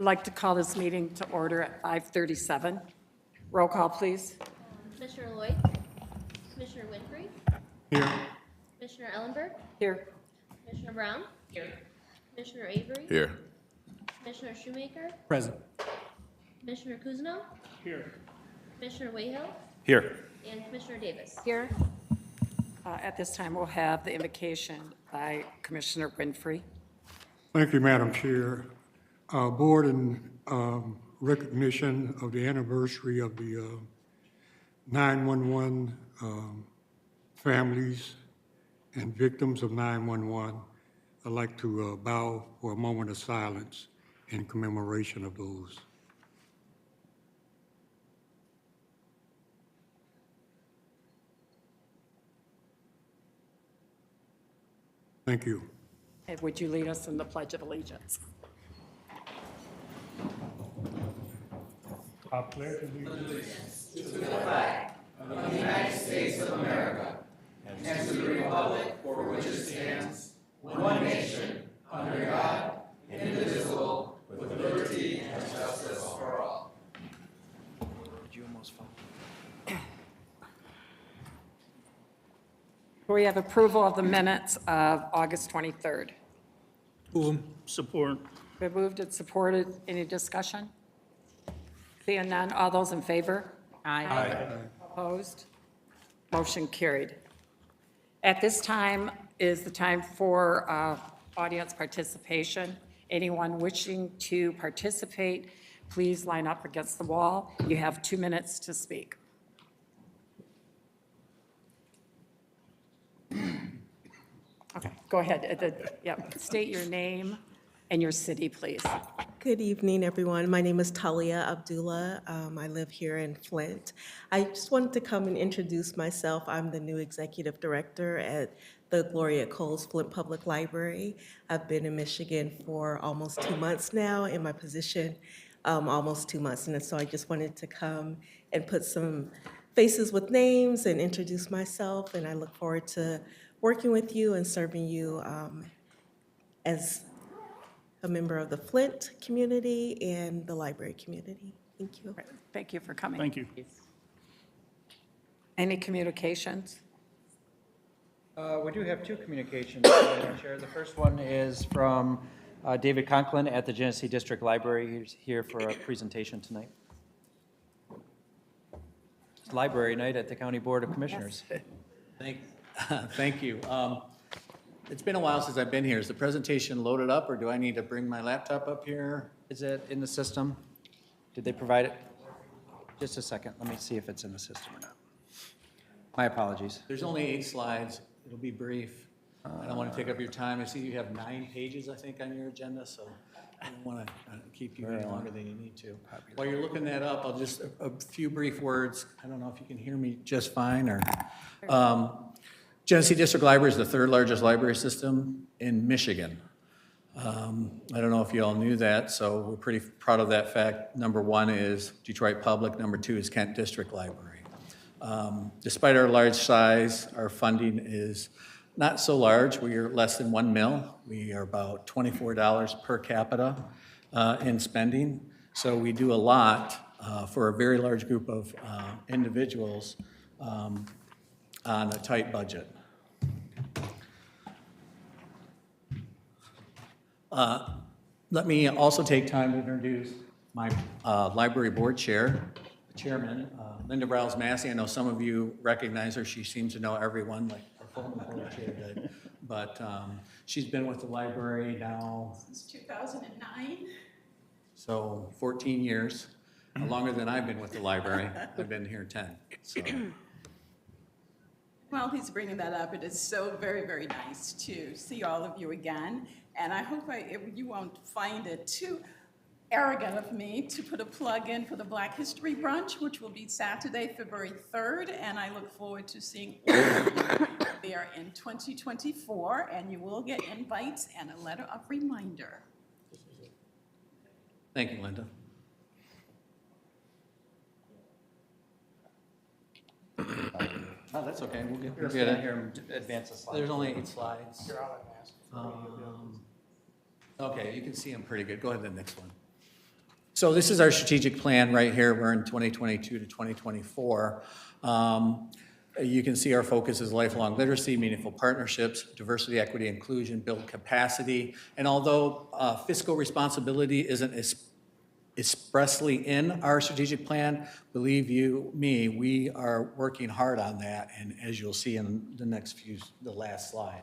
I'd like to call this meeting to order at 5:37. Roll call, please. Commissioner Lloyd, Commissioner Winfrey, Here. Commissioner Ellenberg, Here. Commissioner Brown. Here. Commissioner Avery. Here. Commissioner Shoemaker, Present. Commissioner Kuzno, Here. Commissioner Wayhill, Here. and Commissioner Davis. Here. At this time, we'll have the invocation by Commissioner Winfrey. Thank you, Madam Chair. Board, in recognition of the anniversary of the 911 families and victims of 911, I'd like to bow for a moment of silence in commemoration of those. Thank you. And would you lead us in the Pledge of Allegiance? I pledge allegiance. We have approval of the minutes of August 23rd. Support. Been moved and supported. Any discussion? Seeing none, all those in favor? Aye. Opposed? Motion carried. At this time is the time for audience participation. Anyone wishing to participate, please line up against the wall. You have 2 minutes to speak. Okay, go ahead. State your name and your city, please. Good evening, everyone. My name is Talia Abdullah. I live here in Flint. I just wanted to come and introduce myself. I'm the new executive director at the Gloria Coles Flint Public Library. I've been in Michigan for almost 2 months now, in my position almost 2 months. And so I just wanted to come and put some faces with names and introduce myself. And I look forward to working with you and serving you as a member of the Flint community and the library community. Thank you. Thank you for coming. Thank you. Any communications? We do have two communications, Madam Chair. The first one is from David Conklin at the Genesee District Library. He's here for a presentation tonight. It's Library Night at the County Board of Commissioners. Thank you. It's been a while since I've been here. Is the presentation loaded up, or do I need to bring my laptop up here? Is it in the system? Did they provide it? Just a second. Let me see if it's in the system or not. My apologies. There's only 8 slides. It'll be brief. I don't want to take up your time. I see you have 9 pages, I think, on your agenda, so I don't want to keep you any longer than you need to. While you're looking that up, I'll just, a few brief words. I don't know if you can hear me just fine, or... Genesee District Library is the 3rd largest library system in Michigan. I don't know if you all knew that, so we're pretty proud of that fact. Number 1 is Detroit Public, number 2 is Kent District Library. Despite our large size, our funding is not so large. We are less than $1 million. We are about $24 per capita in spending. So we do a lot for a very large group of individuals on a tight budget. Let me also take time to introduce my library board chairman, Linda Browse-Massey. I know some of you recognize her. She seems to know everyone, like our former board chair did. But she's been with the library now since 2009. So 14 years, longer than I've been with the library. I've been here 10. So. Well, he's bringing that up. It is so very, very nice to see all of you again. And I hope you won't find it too arrogant of me to put a plug in for the Black History Brunch, which will be Saturday, February 3rd. And I look forward to seeing all of you there in 2024. And you will get invites and a letter of reminder. Thank you, Linda. Oh, that's okay. We'll get it. Here, advance the slide. There's only 8 slides. Okay, you can see them pretty good. Go ahead to the next one. So this is our strategic plan right here. We're in 2022 to 2024. You can see our focus is lifelong literacy, meaningful partnerships, diversity, equity, inclusion, build capacity. And although fiscal responsibility isn't expressly in our strategic plan, believe you me, we are working hard on that. And as you'll see in the last slide.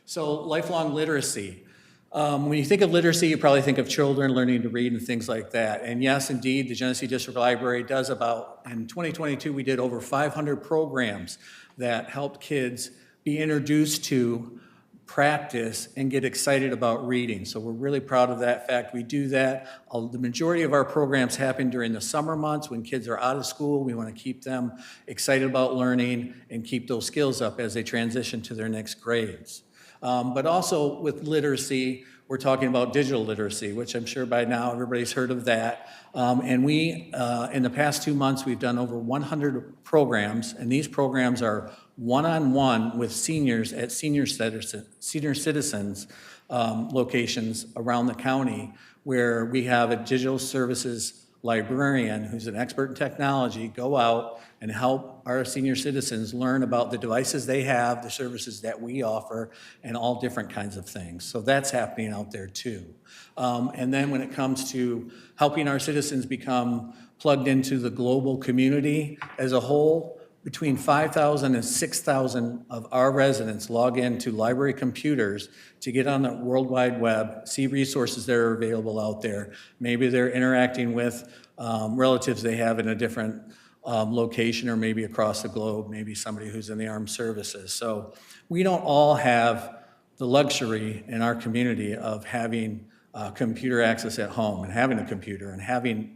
So lifelong literacy. When you think of literacy, you probably think of children learning to read and things like that. And yes, indeed, the Genesee District Library does in 2022, we did over 500 programs that helped kids be introduced to, practice, and get excited about reading. So we're really proud of that fact. We do that. The majority of our programs happen during the summer months when kids are out of school. We want to keep them excited about learning and keep those skills up as they transition to their next grades. But also with literacy, we're talking about digital literacy, which I'm sure by now everybody's heard of that. And we, in the past 2 months, we've done over 100 programs, and these programs are one-on-one with seniors at senior citizens locations around the county, where we have a digital services librarian who's an expert in technology go out and help our senior citizens learn about the devices they have, the services that we offer, and all different kinds of things. So that's happening out there too. And then when it comes to helping our citizens become plugged into the global community as a whole, between 5,000 and 6,000 of our residents log into library computers to get on the World Wide Web, see resources that are available out there. Maybe they're interacting with relatives they have in a different location, or maybe across the globe, maybe somebody who's in the armed services. So we don't all have the luxury in our community of having computer access at home, and having a computer, and having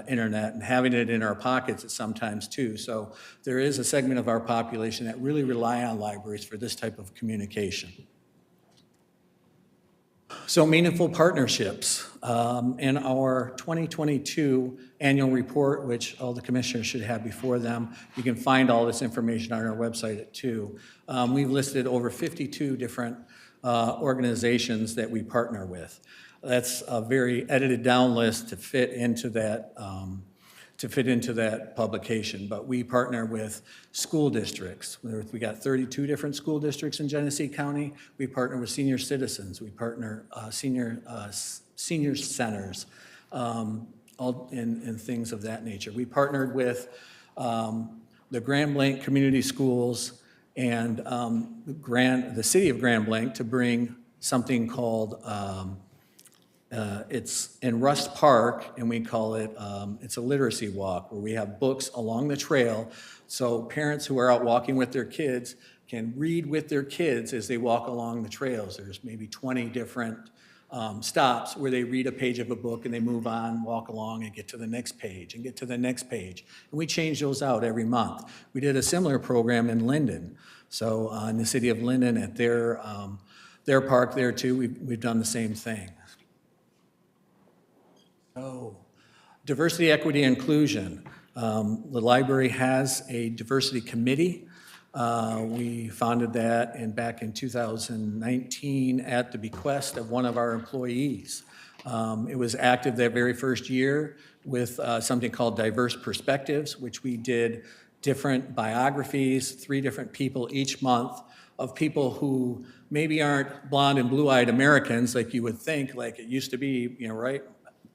internet, and having it in our pockets at sometimes too. So there is a segment of our population that really rely on libraries for this type of communication. So meaningful partnerships. In our 2022 annual report, which all the commissioners should have before them, you can find all this information on our website too. We've listed over 52 different organizations that we partner with. That's a very edited down list to fit into that publication. But we partner with school districts. We got 32 different school districts in Genesee County. We partner with senior citizens. We partner senior centers, all in things of that nature. We partnered with the Grand Blanc Community Schools and the city of Grand Blanc to bring something called it's in Rust Park, and we call it, it's a literacy walk, where we have books along the trail, so parents who are out walking with their kids can read with their kids as they walk along the trails. There's maybe 20 different stops where they read a page of a book and they move on, walk along, and get to the next page, and get to the next page. And we change those out every month. We did a similar program in Linden. So in the city of Linden, at their park there too, we've done the same thing. So, diversity, equity, inclusion. The library has a diversity committee. We founded that back in 2019 at the bequest of one of our employees. It was active that very first year with something called Diverse Perspectives, which we did different biographies, 3 different people each month, of people who maybe aren't blonde and blue-eyed Americans like you would think, like it used to be, right?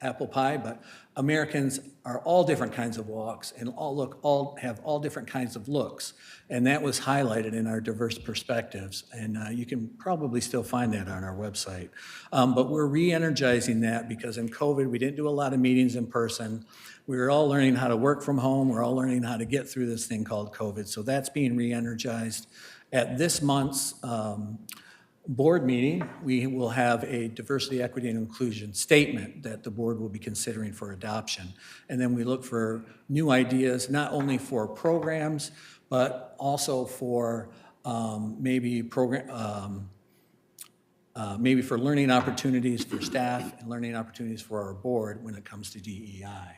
Apple pie, but Americans are all different kinds of walks and all have all different kinds of looks. And that was highlighted in our diverse perspectives. And you can probably still find that on our website. But we're re-energizing that because in COVID, we didn't do a lot of meetings in person. We were all learning how to work from home. We're all learning how to get through this thing called COVID. So that's being re-energized. At this month's board meeting, we will have a diversity, equity, and inclusion statement that the board will be considering for adoption. And then we look for new ideas, not only for programs, but also for maybe for learning opportunities for staff and learning opportunities for our board when it comes to DEI.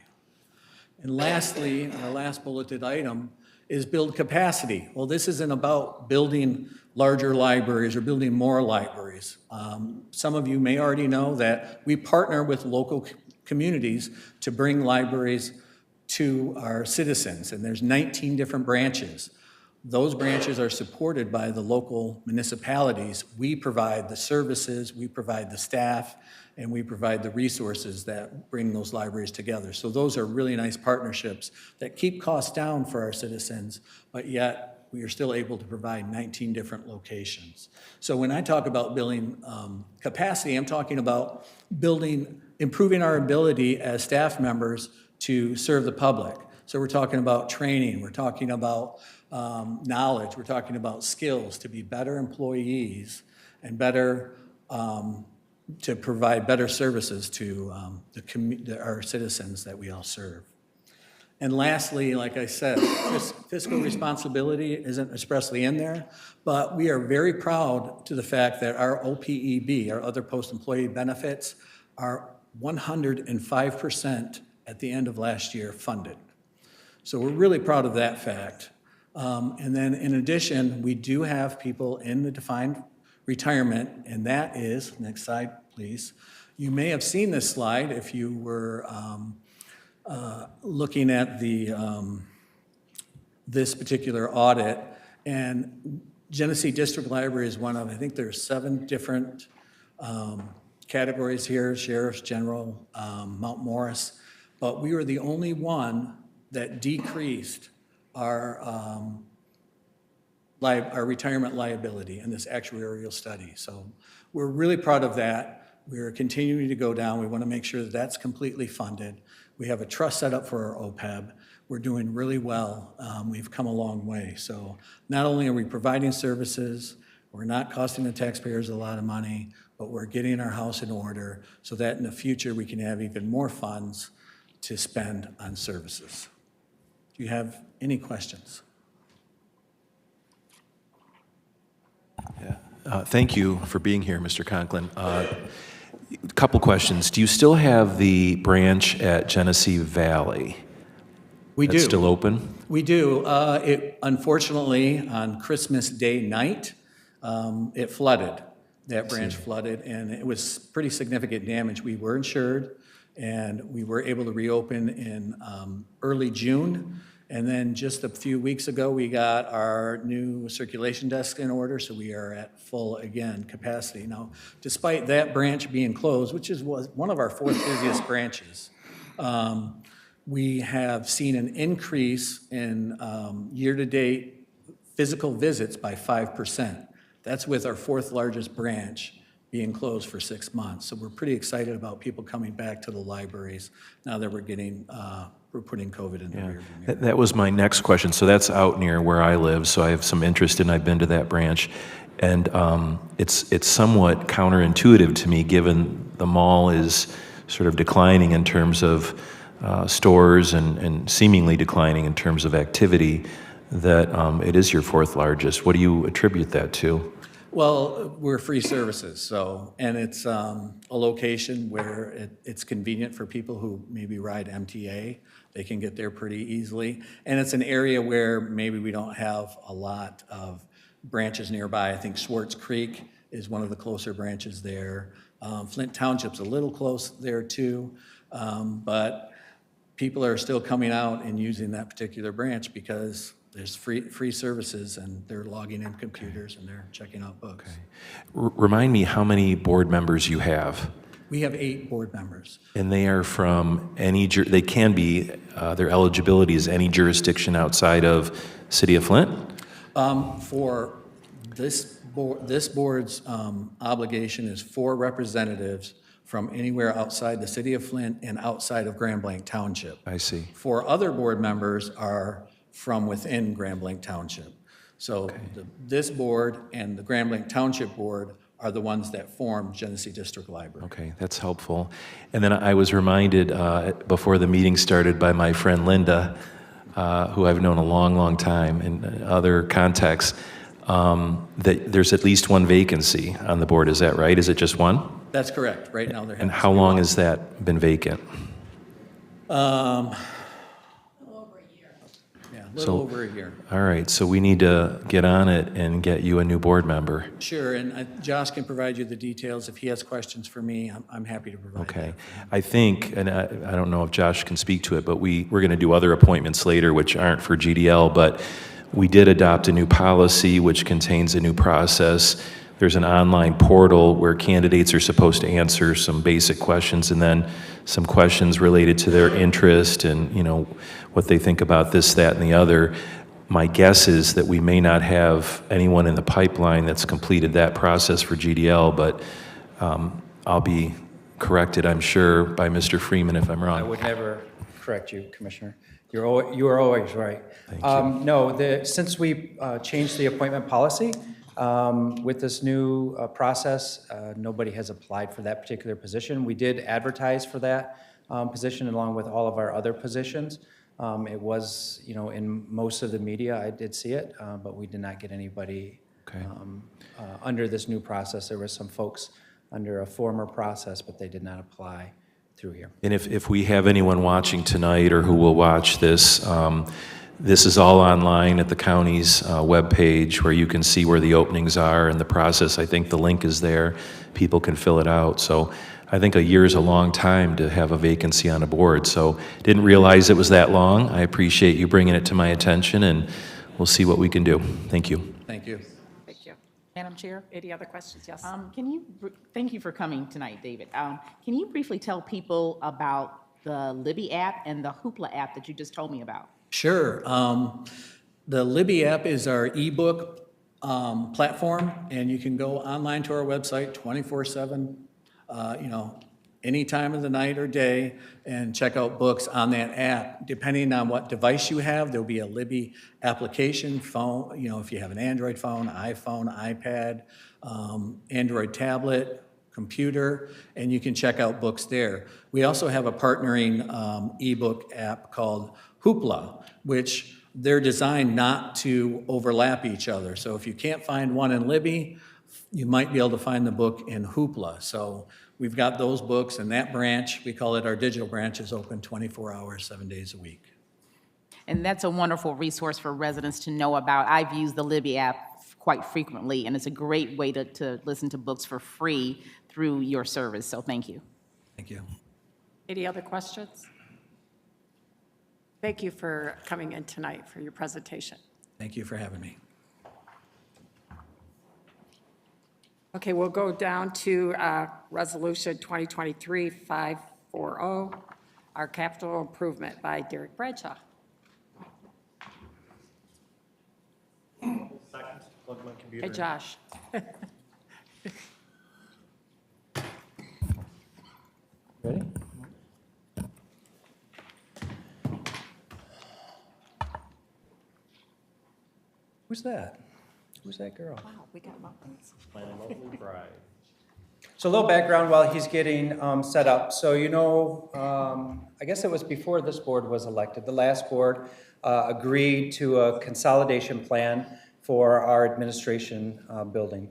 And lastly, our last bulleted item is build capacity. Well, this isn't about building larger libraries or building more libraries. Some of you may already know that we partner with local communities to bring libraries to our citizens, and there's 19 different branches. Those branches are supported by the local municipalities. We provide the services, we provide the staff, and we provide the resources that bring those libraries together. So those are really nice partnerships that keep costs down for our citizens, but yet we are still able to provide 19 different locations. So when I talk about building capacity, I'm talking about improving our ability as staff members to serve the public. So we're talking about training, we're talking about knowledge, we're talking about skills to be better employees and better, to provide better services to our citizens that we all serve. And lastly, like I said, fiscal responsibility isn't expressly in there, but we are very proud to the fact that our OPEB, our other post-employee benefits, are 105% at the end of last year funded. So we're really proud of that fact. And then in addition, we do have people in the defined retirement, and that is, next slide, please. You may have seen this slide if you were looking at this particular audit. And Genesee District Library is one of, I think there's 7 different categories here, Sheriff's General, Mount Morris, but we were the only one that decreased our retirement liability in this actuarial study. So we're really proud of that. We're continuing to go down. We want to make sure that that's completely funded. We have a trust set up for our OPEB. We're doing really well. We've come a long way. So not only are we providing services, we're not costing the taxpayers a lot of money, but we're getting our house in order so that in the future we can have even more funds to spend on services. Do you have any questions? Thank you for being here, Mr. Conklin. Couple questions. Do you still have the branch at Genesee Valley? We do. That's still open? We do. Unfortunately, on Christmas Day night, it flooded. That branch flooded, and it was pretty significant damage. We were insured, and we were able to reopen in early June. And then just a few weeks ago, we got our new circulation desk in order, so we are at full, again, capacity. Now, despite that branch being closed, which was one of our 4th busiest branches, we have seen an increase in year-to-date physical visits by 5%. That's with our 4th largest branch being closed for 6 months. So we're pretty excited about people coming back to the libraries now that we're putting COVID in the rearview mirror. That was my next question. So that's out near where I live, so I have some interest and I've been to that branch. And it's somewhat counterintuitive to me, given the mall is sort of declining in terms of stores and seemingly declining in terms of activity, that it is your 4th largest. What do you attribute that to? Well, we're free services, so, and it's a location where it's convenient for people who maybe ride MTA. They can get there pretty easily. And it's an area where maybe we don't have a lot of branches nearby. I think Swartz Creek is one of the closer branches there. Flint Township's a little close there too, but people are still coming out and using that particular branch because there's free services, and they're logging in computers and they're checking out books. Okay. Remind me how many board members you have. We have 8 board members. And they are from they can be, their eligibility is any jurisdiction outside of City of Flint? For this board's obligation is 4 representatives from anywhere outside the City of Flint and outside of Grand Blanc Township. I see. 4 other board members are from within Grand Blanc Township. So this board and the Grand Blanc Township Board are the ones that form Genesee District Library. Okay, that's helpful. And then I was reminded before the meeting started by my friend Linda, who I've known a long, long time in other contexts, that there's at least 1 vacancy on the board. Is that right? Is it just 1? That's correct. Right now there And happens how to be long 1. has that been vacant? Yeah, a little over a year. All right, so we need to get on it and get you a new board member. Sure, and Josh can provide you the details. If he has questions for me, I'm happy to provide Okay. that. I think, and I don't know if Josh can speak to it, but we're going to do other appointments later, which aren't for GDL, but we did adopt a new policy which contains a new process. There's an online portal where candidates are supposed to answer some basic questions and then some questions related to their interest and, you know, what they think about this, that, and the other. My guess is that we may not have anyone in the pipeline that's completed that process for GDL, but I'll be corrected, I'm sure, by Mr. Freeman if I'm wrong. I would never correct you, Commissioner. You are always right. Thank you. No, since we changed the appointment policy, with this new process, nobody has applied for that particular position. We did advertise for that position along with all of our other positions. It was, you know, in most of the media, I did see it, but we did not get anybody Okay. under this new process. There were some folks under a former process, but they did not apply through here. And if we have anyone watching tonight or who will watch this, this is all online at the county's webpage where you can see where the openings are and the process. I think the link is there. People can fill it out. So I think a year is a long time to have a vacancy on a board. So didn't realize it was that long. I appreciate you bringing it to my attention, and we'll see what we can do. Thank you. Thank you. Thank you. Madam Chair, any other questions? Yes. Thank you for coming tonight, David. Can you briefly tell people about the Libby app and the Hoopla app that you just told me about? Sure. The Libby app is our ebook platform, and you can go online to our website 24/7, any time of the night or day, and check out books on that app. Depending on what device you have, there'll be a Libby application phone, if you have an Android phone, iPhone, iPad, Android tablet, computer, and you can check out books there. We also have a partnering ebook app called Hoopla, which they're designed not to overlap each other. So if you can't find one in Libby, you might be able to find the book in Hoopla. So we've got those books, and that branch, we call it our digital branch, is open 24 hours, 7 days a week. And that's a wonderful resource for residents to know about. I've used the Libby app quite frequently, and it's a great way to listen to books for free through your service, so thank you. Thank you. Any other questions? Thank you for coming in tonight for your presentation. Thank you for having me. Okay, we'll go down to Resolution 2023-540, our capital improvement by Derek Bradshaw. Hey, Josh. Ready? Who's that? Who's that girl? Wow, we got muffins. So a little background while he's getting set up. So I guess it was before this board was elected. The last board agreed to a consolidation plan for our administration building.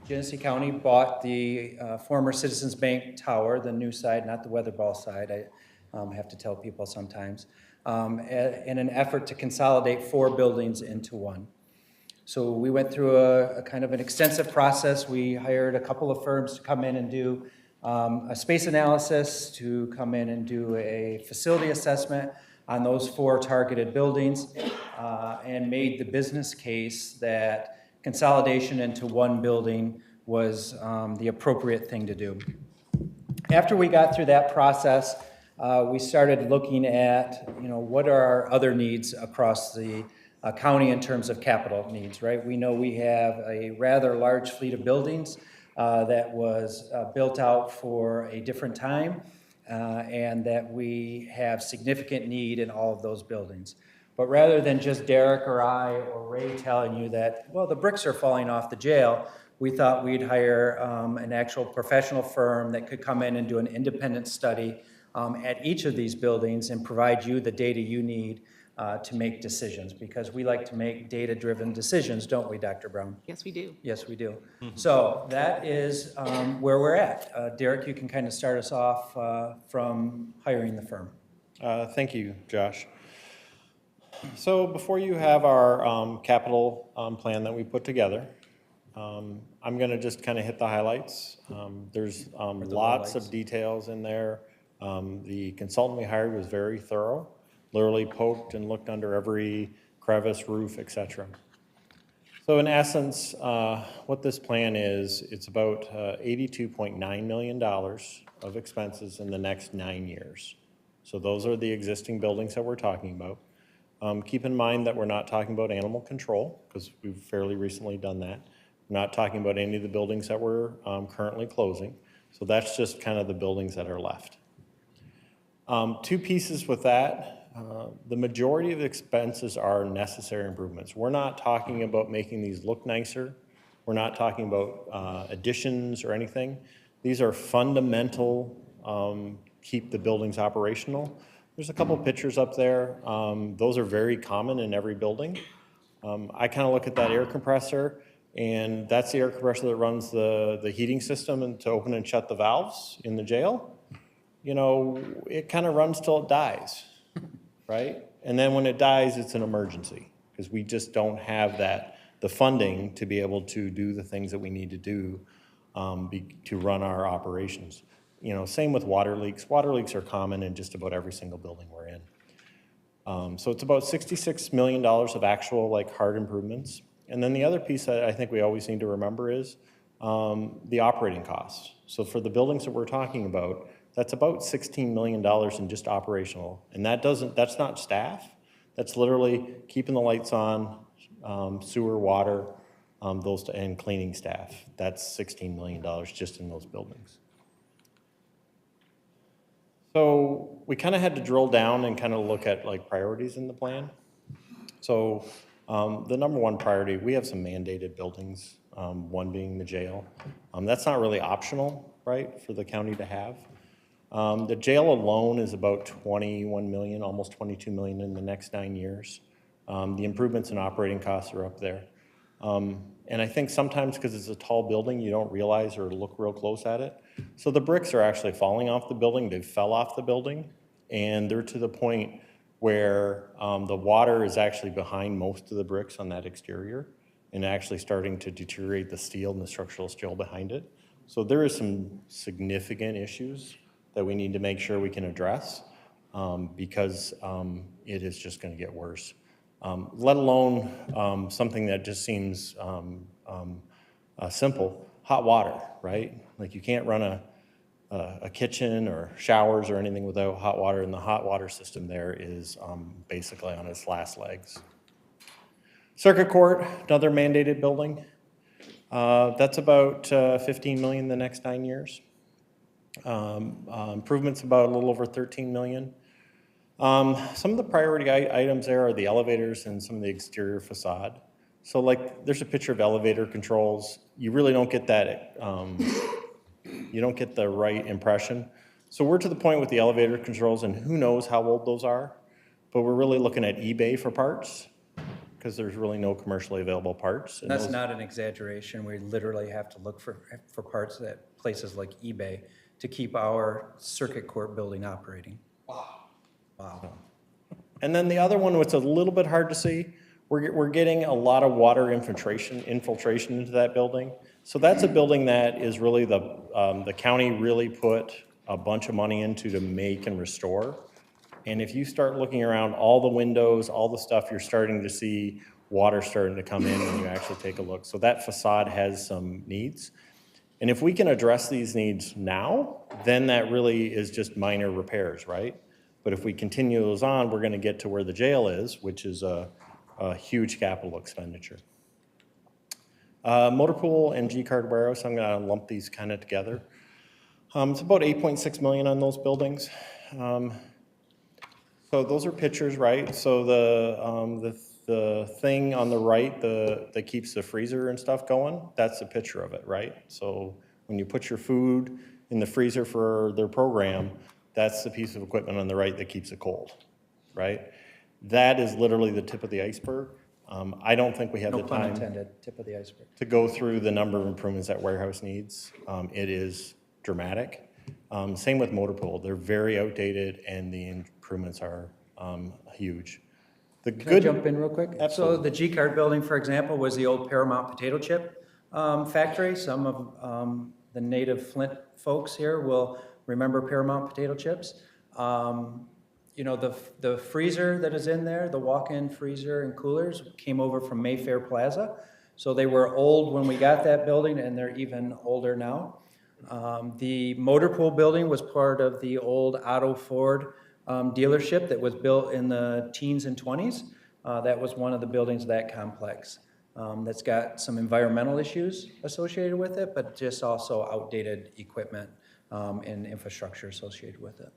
Genesee County bought the former Citizens Bank Tower, the new side, not the Weatherball side. I have to tell people sometimes. In an effort to consolidate 4 buildings into one. So we went through a kind of an extensive process. We hired a couple of firms to come in and do a space analysis, to come in and do a facility assessment on those 4 targeted buildings, and made the business case that consolidation into one building was the appropriate thing to do. After we got through that process, we started looking at, what are our other needs across the county in terms of capital needs, right? We know we have a rather large fleet of buildings that was built out for a different time, and that we have significant need in all of those buildings. But rather than just Derek or I or Ray telling you that, well, the bricks are falling off the jail, we thought we'd hire an actual professional firm that could come in and do an independent study at each of these buildings and provide you the data you need to make decisions, because we like to make data-driven decisions, don't we, Dr. Brown? Yes, we do. Yes, we do. So that is where we're at. Derek, you can kind of start us off from hiring the firm. Thank you, Josh. So before you have our capital plan that we put together, I'm going to just kind of hit the highlights. There's lots of lowlights. details in there. The consultant we hired was very thorough, literally poked and looked under every crevice, roof, et cetera. So in essence, what this plan is, it's about $82.9 million of expenses in the next 9 years. So those are the existing buildings that we're talking about. Keep in mind that we're not talking about animal control, because we've fairly recently done that. We're not talking about any of the buildings that we're currently closing. So that's just kind of the buildings that are left. Two pieces with that. The majority of the expenses are necessary improvements. We're not talking about making these look nicer. We're not talking about additions or anything. These are fundamental, keep the buildings operational. There's a couple pictures up there. Those are very common in every building. I kind of look at that air compressor, and that's the air compressor that runs the heating system and to open and shut the valves in the jail. You know, it kind of runs till it dies, right? And then when it dies, it's an emergency, because we just don't have the funding to be able to do the things that we need to do to run our operations. You know, same with water leaks. Water leaks are common in just about every single building we're in. So it's about $66 million of actual, like, hard improvements. And then the other piece that I think we always need to remember is the operating costs. So for the buildings that we're talking about, that's about $16 million in just operational. And that's not staff. That's literally keeping the lights on, sewer, water, and cleaning staff. That's $16 million just in those buildings. So we kind of had to drill down and kind of look at, like, priorities in the plan. So the number one priority, we have some mandated buildings, one being the jail. That's not really optional, right, for the county to have. The jail alone is about 21 million, almost 22 million in the next 9 years. The improvements in operating costs are up there. And I think sometimes because it's a tall building, you don't realize or look real close at it. So the bricks are actually falling off the building. They fell off the building, and they're to the point where the water is actually behind most of the bricks on that exterior and actually starting to deteriorate the steel and the structural steel behind it. So there is some significant issues that we need to make sure we can address because it is just going to get worse. Let alone something that just seems simple, hot water, right? Like, you can't run a kitchen or showers or anything without hot water, and the hot water system there is basically on its last legs. Circuit court, another mandated building. That's about 15 million the next 9 years. Improvements about a little over 13 million. Some of the priority items there are the elevators and some of the exterior facade. So, like, there's a picture of elevator controls. You really don't get that, you don't get the right impression. So we're to the point with the elevator controls, and who knows how old those are, but we're really looking at eBay for parts because there's really no commercially available parts. And That's not an exaggeration. We literally have to look for parts at places like eBay to keep our circuit court building operating. Wow. And then the other one, what's a little bit hard to see, we're getting a lot of water infiltration into that building. So that's a building that is really the county really put a bunch of money into to make and restore. And if you start looking around all the windows, all the stuff, you're starting to see water starting to come in when you actually take a look. So that facade has some needs. And if we can address these needs now, then that really is just minor repairs, right? But if we continue those on, we're going to get to where the jail is, which is a huge capital expenditure. Motor pool and G-card warehouse, I'm going to lump these kind of together. It's about 8.6 million on those buildings. So those are pictures, right? So the thing on the right, that keeps the freezer and stuff going, that's a picture of it, right? So when you put your food in the freezer for their program, that's the piece of equipment on the right that keeps it cold, right? That is literally the tip of the iceberg. I don't think we have No the pun time intended, tip of the iceberg. to go through the number of improvements that warehouse needs. It is dramatic. Same with motor pool. They're very outdated and the improvements are huge. The Can I good, jump in real quick? Absolutely. So the G-Card building, for example, was the old Paramount potato chip factory. Some of the native Flint folks here will remember Paramount potato chips. You know, the freezer that is in there, the walk-in freezer and coolers came over from Mayfair Plaza. So they were old when we got that building and they're even older now. The motor pool building was part of the old Otto Ford dealership that was built in the teens and 20s. That was one of the buildings of that complex. That's got some environmental issues associated with it, but just also outdated equipment and infrastructure associated with it.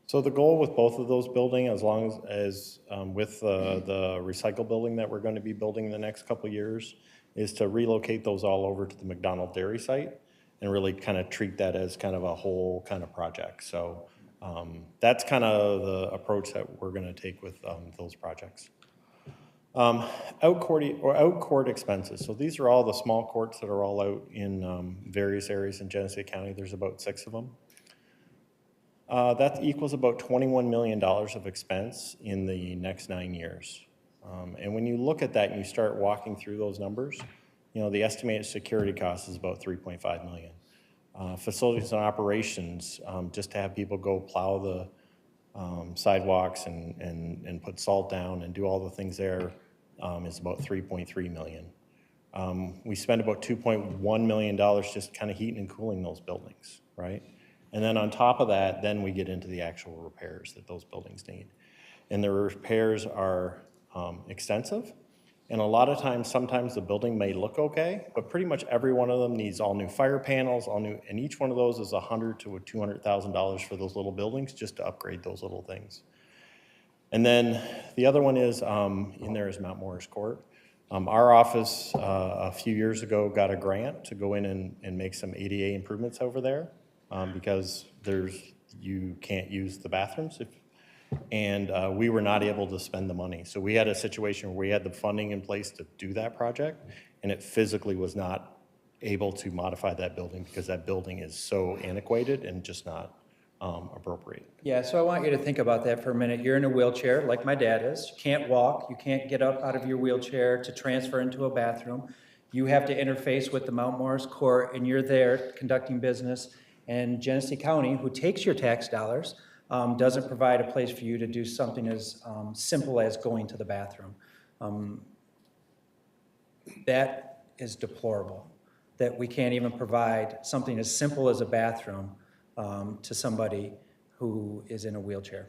so the goal with both of those buildings, as long as with the recycle building that we're going to be building in the next couple of years, is to relocate those all over to the McDonald Dairy site and really kind of treat that as kind of a whole kind of project. So that's kind of the approach that we're going to take with those projects. Out court expenses. So these are all the small courts that are all out in various areas in Genesee County. There's about 6 of them. That equals about $21 million of expense in the next 9 years. And when you look at that and you start walking through those numbers, you know, the estimated security cost is about $3.5 million. Facilities and operations, just to have people go plow the sidewalks and put salt down and do all the things there, is about $3.3 million. We spend about $2.1 million just kind of heating and cooling those buildings, right? And then on top of that, then we get into the actual repairs that those buildings need. And the repairs are extensive. And a lot of times, sometimes the building may look okay, but pretty much every one of them needs all new fire panels, and each one of those is $100,000 to $200,000 for those little buildings just to upgrade those little things. And then the other one is, in there is Mount Morris Court. Our office a few years ago got a grant to go in and make some ADA improvements over there because you can't use the bathrooms and we were not able to spend the money. So we had a situation where we had the funding in place to do that project, and it physically was not able to modify that building because that building is so antiquated and just not appropriate. Yeah, so I want you to think about that for a minute. You're in a wheelchair, like my dad is. You can't walk. You can't get up out of your wheelchair to transfer into a bathroom. You have to interface with the Mount Morris Court, and you're there conducting business. And Genesee County, who takes your tax dollars, doesn't provide a place for you to do something as simple as going to the bathroom. That is deplorable, that we can't even provide something as simple as a bathroom to somebody who is in a wheelchair.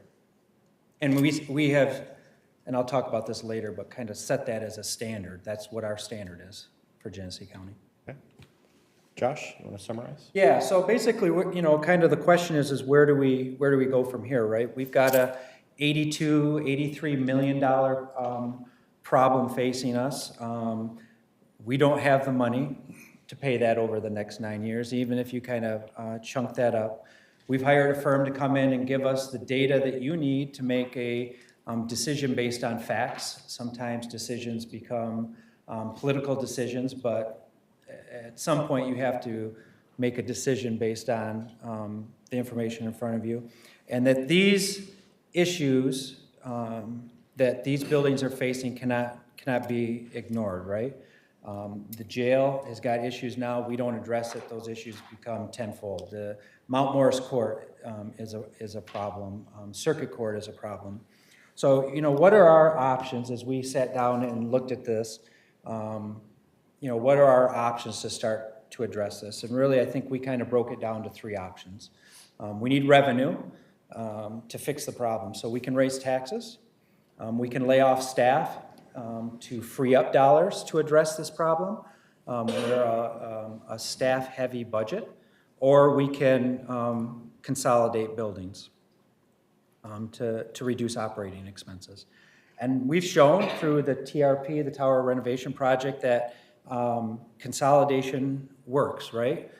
And we have, and I'll talk about this later, but kind of set that as a standard. That's what our standard is for Genesee County. Okay. Josh, you want to summarize? Yeah, so basically, you know, kind of the question is where do we go from here, right? We've got a $83 million problem facing us. We don't have the money to pay that over the next 9 years, even if you kind of chunk that up. We've hired a firm to come in and give us the data that you need to make a decision based on facts. Sometimes decisions become political decisions, but at some point you have to make a decision based on the information in front of you. And that these issues that these buildings are facing cannot be ignored, right? The jail has got issues now. We don't address it. Those issues become tenfold. The Mount Morris Court is a problem. Circuit Court is a problem. So, you know, what are our options as we sat down and looked at this? You know, what are our options to start to address this? And really, I think we kind of broke it down to 3 options. We need revenue to fix the problem. So we can raise taxes. We can lay off staff to free up dollars to address this problem. We're a staff-heavy budget. Or we can consolidate buildings to reduce operating expenses. And we've shown through the TRP, the Tower Renovation Project, that consolidation works, right?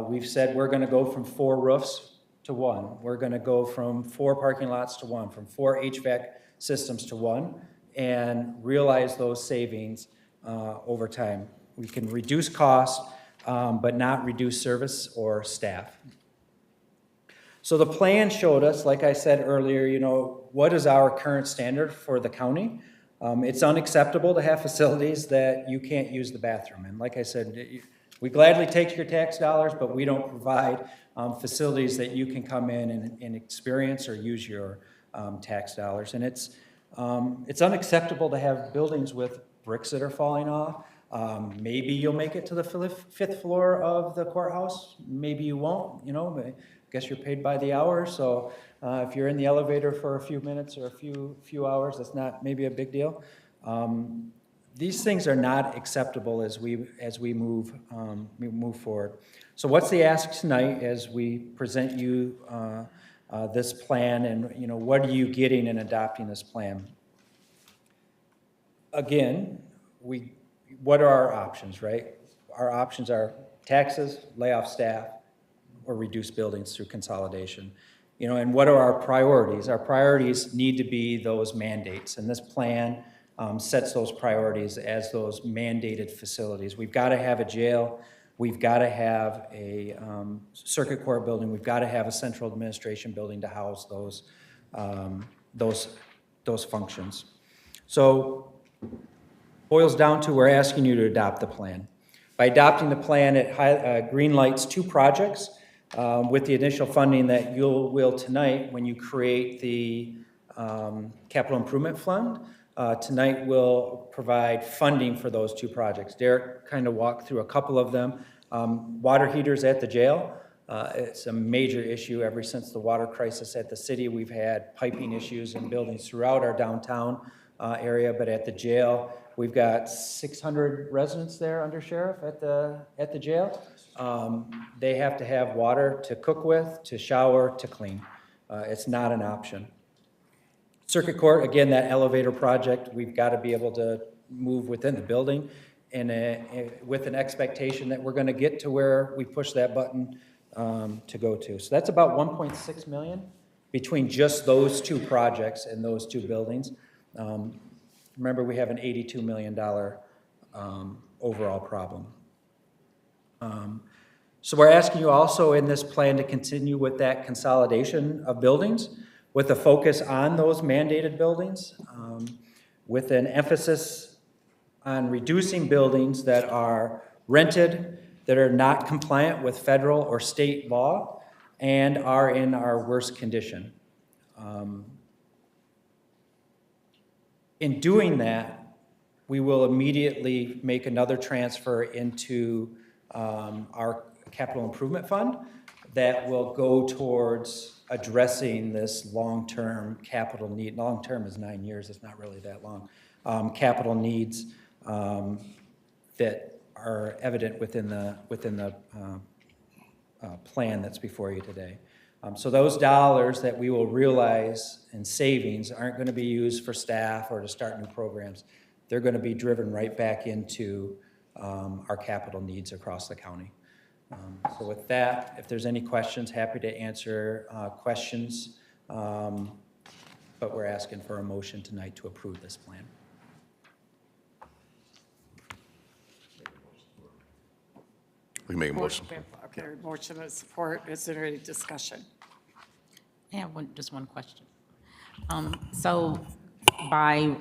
We've said we're going to go from 4 roofs to 1. We're going to go from 4 parking lots to 1, from 4 HVAC systems to 1, and realize those savings over time. We can reduce costs, but not reduce service or staff. So the plan showed us, like I said earlier, you know, what is our current standard for the county? It's unacceptable to have facilities that you can't use the bathroom in. Like I said, we gladly take your tax dollars, but we don't provide facilities that you can come in and experience or use your tax dollars. And it's unacceptable to have buildings with bricks that are falling off. Maybe you'll make it to the fifth floor of the courthouse. Maybe you won't, you know, I guess you're paid by the hour. So if you're in the elevator for a few minutes or a few hours, that's not maybe a big deal. These things are not acceptable as we move forward. So what's the ask tonight as we present you this plan, and you know, what are you getting in adopting this plan? Again, what are our options, right? Our options are taxes, lay off staff, or reduce buildings through consolidation. You know, and what are our priorities? Our priorities need to be those mandates, and this plan sets those priorities as those mandated facilities. We've got to have a jail. We've got to have a circuit court building. We've got to have a central administration building to house those functions. So boils down to we're asking you to adopt the plan. By adopting the plan, it green lights 2 projects with the initial funding that you will tonight when you create the capital improvement fund. Tonight we'll provide funding for those 2 projects. Derek kind of walked through a couple of them. Water heaters at the jail. It's a major issue ever since the water crisis at the city. We've had piping issues in buildings throughout our downtown area, but at the jail, we've got 600 residents there, under sheriff, at the jail. They have to have water to cook with, to shower, to clean. It's not an option. Circuit court, again, that elevator project, we've got to be able to move within the building and with an expectation that we're going to get to where we push that button to go to. So that's about 1.6 million between just those 2 projects and those 2 buildings. Remember, we have an $82 million overall problem. So we're asking you also in this plan to continue with that consolidation of buildings with a focus on those mandated buildings, with an emphasis on reducing buildings that are rented, that are not compliant with federal or state law, and are in our worst condition. In doing that, we will immediately make another transfer into our capital improvement fund that will go towards addressing this long-term capital need. Long-term is 9 years, it's not really that long. Capital needs that are evident within the plan that's before you today. So those dollars that we will realize in savings aren't going to be used for staff or to start new programs. They're going to be driven right back into our capital needs across the county. So with that, if there's any questions, happy to answer questions. But we're asking for a motion tonight to approve this plan. We can make a motion. Okay, motion and support. Is there any discussion? I have just one question. So by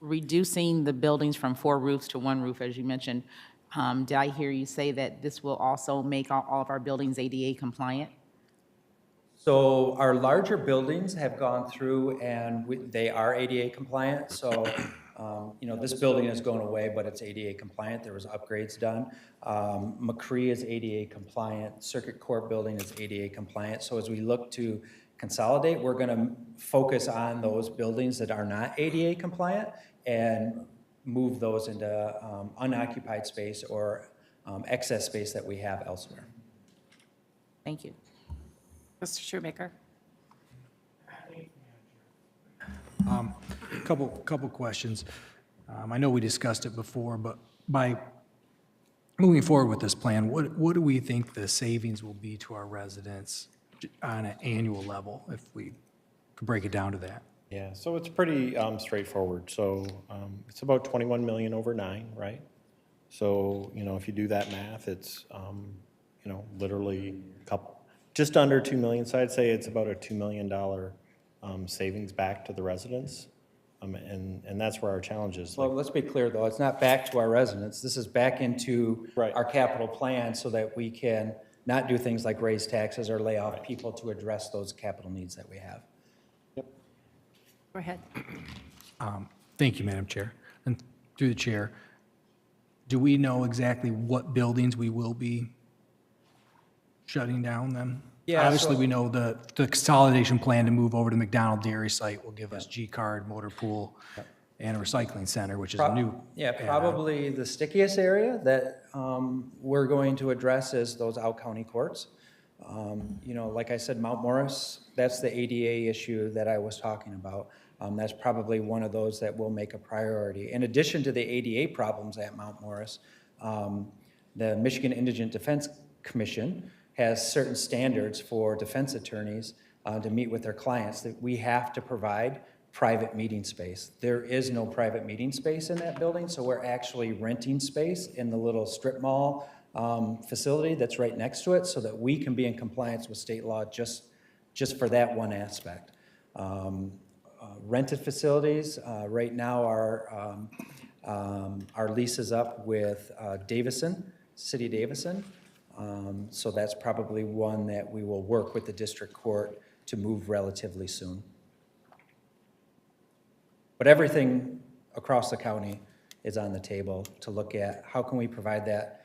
reducing the buildings from 4 roofs to 1 roof, as you mentioned, did I hear you say that this will also make all of our buildings ADA compliant? So our larger buildings have gone through and they are ADA compliant. So, you know, this building is going away, but it's ADA compliant. There was upgrades done. McCree is ADA compliant. Circuit Court building is ADA compliant. So as we look to consolidate, we're going to focus on those buildings that are not ADA compliant and move those into unoccupied space or excess space that we have elsewhere. Thank you. Mr. Shoemaker? Couple questions. I know we discussed it before, but by moving forward with this plan, what do we think the savings will be to our residents on an annual level, if we could break it down to that? Yeah, so it's pretty straightforward. So it's about 21 million over 9, right? So, you know, if you do that math, it's, you know, literally just under 2 million, so I'd say it's about a $2 million savings back to the residents. And that's where our challenge is. Well, let's be clear, though, it's not back to our residents. This is back into Right. our capital plan so that we can not do things like raise taxes or lay off people to address those capital needs that we have. Go ahead. Thank you, Madam Chair. And through the chair, do we know exactly what buildings we will be shutting down then? Yeah, Obviously, so- we know the consolidation plan to move over to McDonald Dairy site will give us G-Card, motor pool, and a recycling center, which is a new. Yeah, add-on. probably the stickiest area that we're going to address is those out-county courts. You know, like I said, Mount Morris, that's the ADA issue that I was talking about. That's probably one of those that we'll make a priority. In addition to the ADA problems at Mount Morris, the Michigan Indigent Defense Commission has certain standards for defense attorneys to meet with their clients, that we have to provide private meeting space. There is no private meeting space in that building, so we're actually renting space in the little strip mall facility that's right next to it so that we can be in compliance with state law just for that one aspect. Rented facilities, right now our lease is up with Davison, City Davison. So that's probably one that we will work with the district court to move relatively soon. But everything across the county is on the table to look at how can we provide that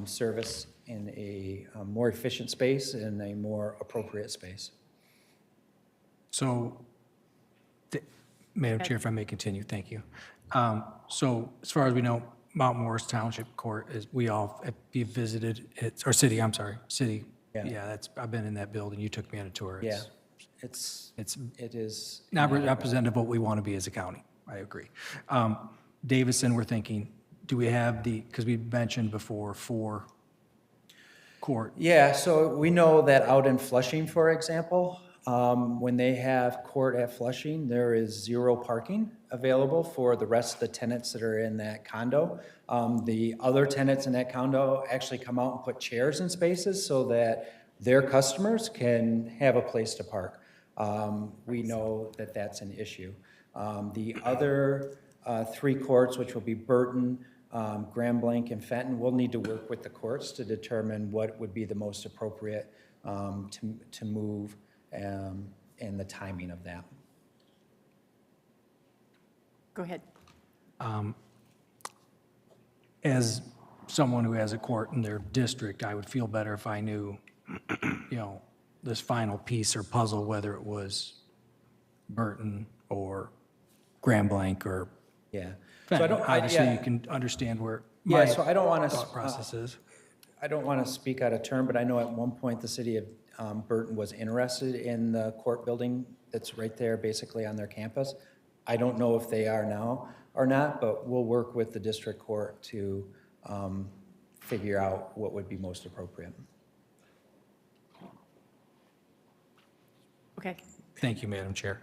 service in a more efficient space, in a more appropriate space. So, Madam Chair, if I may continue, thank you. So as far as we know, Mount Morris Township Court is, we all have visited it, or city, I'm sorry, city. Yeah. Yeah, that's, I've been in that building. You took me on a tour. Yeah, It's it is. not representative of what we want to be as a county. I agree. Davison, we're thinking, do we have the, because we mentioned before, 4 court. Yeah, so we know that out in Flushing, for example, when they have court at Flushing, there is 0 parking available for the rest of the tenants that are in that condo. The other tenants in that condo actually come out and put chairs in spaces so that their customers can have a place to park. We know that that's an issue. The other 3 courts, which will be Burton, Grand Blanc, and Fenton, we'll need to work with the courts to determine what would be the most appropriate to move and the timing of that. Go ahead. As someone who has a court in their district, I would feel better if I knew, you know, this final piece or puzzle, whether it was Burton or Grand Blanc or Yeah. Fenton. Obviously, yeah. you can understand where Yeah, my so I don't want thought process is. I don't want to speak out of turn, but I know at one point the city of Burton was interested in the court building that's right there basically on their campus. I don't know if they are now or not, but we'll work with the district court to figure out what would be most appropriate. Okay. Thank you, Madam Chair.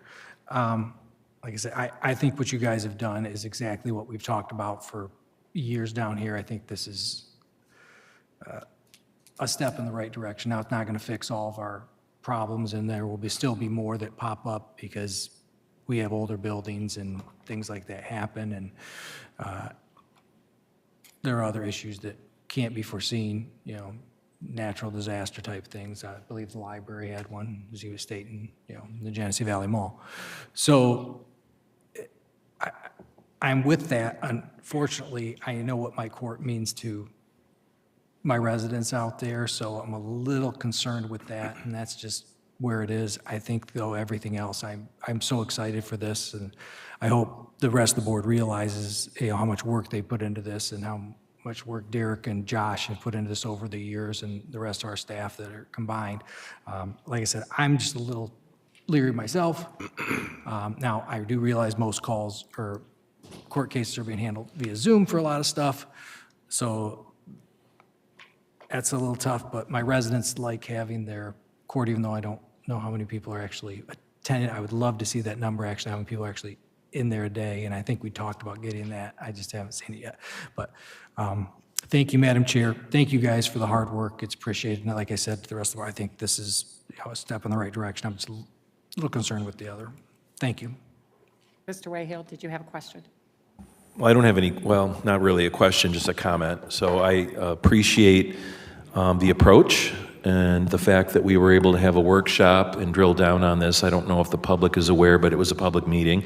Like I said, I think what you guys have done is exactly what we've talked about for years down here. I think this is a step in the right direction. Now, it's not going to fix all of our problems, and there will still be more that pop up because we have older buildings and things like that happen, and there are other issues that can't be foreseen, you know, natural disaster type things. I believe the library had one, as he was stating, you know, the Genesee Valley Mall. So I'm with that. Unfortunately, I know what my court means to my residents out there, so I'm a little concerned with that, and that's just where it is. I think, though, everything else, I'm so excited for this, and I hope the rest of the board realizes, you know, how much work they put into this and how much work Derek and Josh have put into this over the years, and the rest of our staff that are combined. Like I said, I'm just a little leery myself. Now, I do realize most calls or court cases are being handled via Zoom for a lot of stuff, so that's a little tough, but my residents like having their court, even though I don't know how many people are actually attending. I would love to see that number, actually, how many people are actually in there a day, and I think we talked about getting that. I just haven't seen it yet. But Thank you, Madam Chair. Thank you guys for the hard work. It's appreciated. And like I said to the rest of it, I think this is a step in the right direction. I'm just a little concerned with the other. Thank you. Mr. Wayhill, did you have a question? Well, I don't have any, well, not really a question, just a comment. So I appreciate the approach and the fact that we were able to have a workshop and drill down on this. I don't know if the public is aware, but it was a public meeting,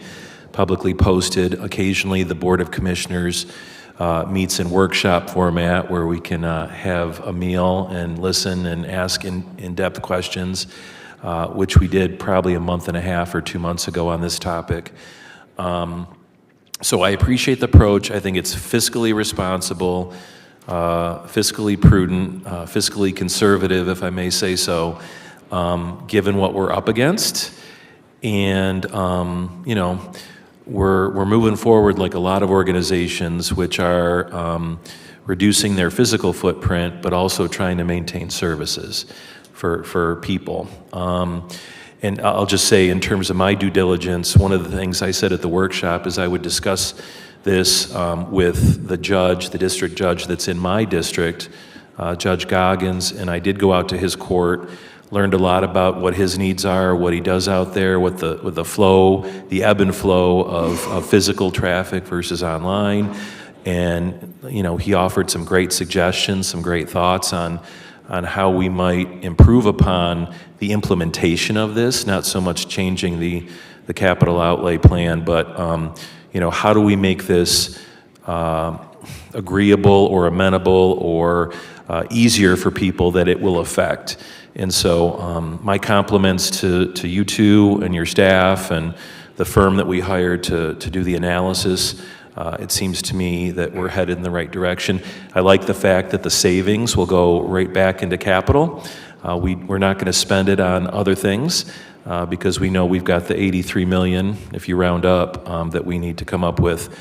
publicly posted. Occasionally, the Board of Commissioners meets in workshop format where we can have a meal and listen and ask in-depth questions, which we did probably a month and a half or 2 months ago on this topic. So I appreciate the approach. I think it's fiscally responsible, fiscally prudent, fiscally conservative, if I may say so, given what we're up against. And, you know, we're moving forward like a lot of organizations which are reducing their physical footprint, but also trying to maintain services for people. And I'll just say, in terms of my due diligence, one of the things I said at the workshop is I would discuss this with the judge, the district judge that's in my district, Judge Goggins, and I did go out to his court, learned a lot about what his needs are, what he does out there, what the flow, the ebb and flow of physical traffic versus online. And, you know, he offered some great suggestions, some great thoughts on how we might improve upon the implementation of this, not so much changing the capital outlay plan, but you know, how do we make this agreeable or amenable or easier for people that it will affect. And so my compliments to you two and your staff and the firm that we hired to do the analysis. It seems to me that we're headed in the right direction. I like the fact that the savings will go right back into capital. We're not going to spend it on other things because we know we've got the 83 million, if you round up, that we need to come up with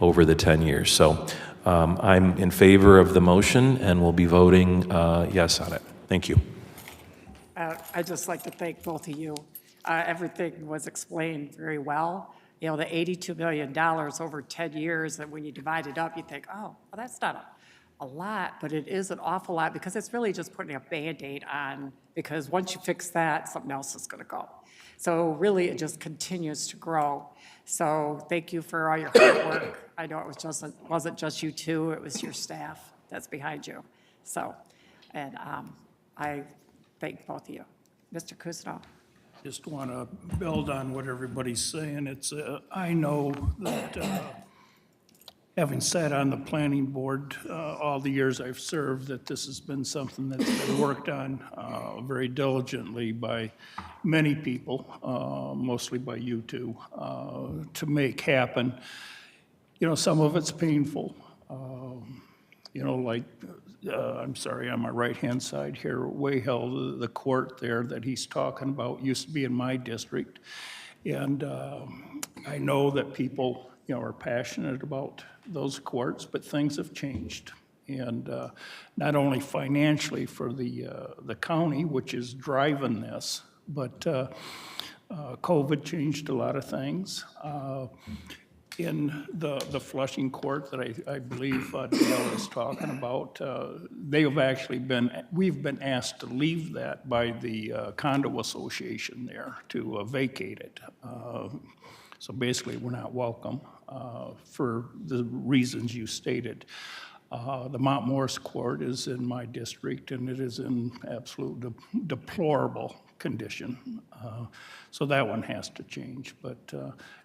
over the 10 years. So I'm in favor of the motion and will be voting yes on it. Thank you. I'd just like to thank both of you. Everything was explained very well. You know, the $82 million over 10 years, and when you divide it up, you think, oh, well, that's not a lot, but it is an awful lot because it's really just putting a Band-Aid on, because once you fix that, something else is going to go. So really, it just continues to grow. So thank you for all your hard work. I know it wasn't just you two, it was your staff that's behind you. So, and I thank both of you. Mr. Cousineau. Just want to build on what everybody's saying. It's, I know that having sat on the planning board all the years I've served, that this has been something that's been worked on very diligently by many people, mostly by you two, to make happen. You know, some of it's painful. You know, like, I'm sorry, on my right-hand side here, Wayhill, the court there that he's talking about used to be in my district. And I know that people, you know, are passionate about those courts, but things have changed. And not only financially for the county, which is driving this, but COVID changed a lot of things. In the Flushing court that I believe Dale is talking about, they have actually we've been asked to leave that by the condo association there to vacate it. So basically, we're not welcome for the reasons you stated. The Mount Morris court is in my district, and it is in absolute deplorable condition. So that one has to change. But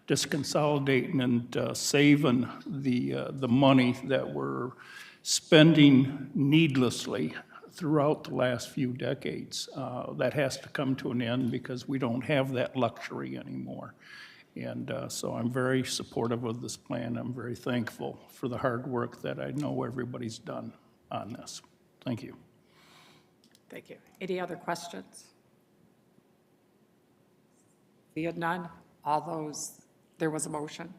just consolidating and saving the money that we're spending needlessly throughout the last few decades, that has to come to an end because we don't have that luxury anymore. And so I'm very supportive of this plan. I'm very thankful for the hard work that I know everybody's done on this. Thank you. Thank you. Any other questions? Seeing none, all those, there was a motion?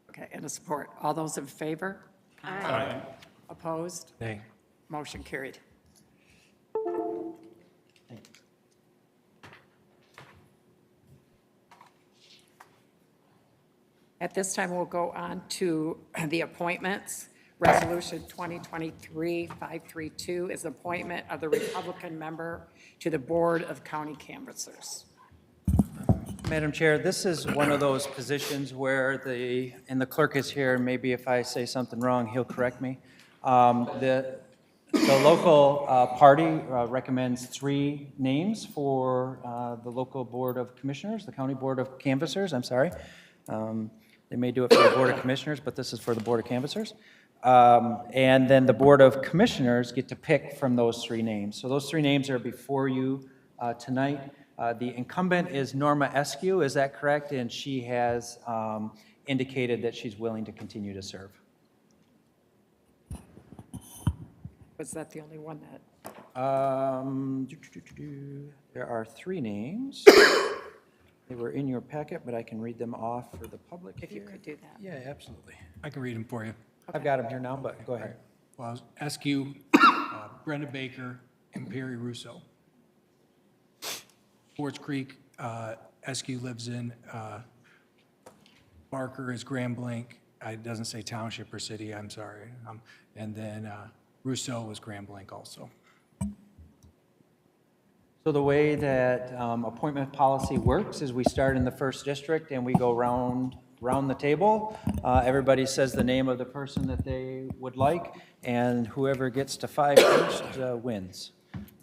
Okay, and a support. All those in favor? Aye. Opposed? Nay. Motion carried. At this time, we'll go on to the appointments. Resolution 2023-532 is appointment of the Republican member to the Board of County Canvassers. Madam Chair, this is one of those positions where and the clerk is here, and maybe if I say something wrong, he'll correct me. The local party recommends 3 names for the local Board of Commissioners, the County Board of Canvassers, I'm sorry. They may do it for the Board of Commissioners, but this is for the Board of Canvassers. And then the Board of Commissioners get to pick from those 3 names. So those 3 names are before you tonight. The incumbent is Norma Eskew, is that correct? And she has indicated that she's willing to continue to serve. Was that the only one that? There are 3 names. They were in your packet, but I can read them off for the public If you here. could do that. Yeah, absolutely. I can read them for you. I've got them here now, but go ahead. Well, Askew, Brenda Baker, and Perry Russo. Forts Creek, Askew lives in, Barker is Grand Blanc. It doesn't say township or city, I'm sorry. And then Russo was Grand Blanc also. So the way that appointment policy works is we start in the 1st district and we go round the table. Everybody says the name of the person that they would like, and whoever gets to 5 first wins.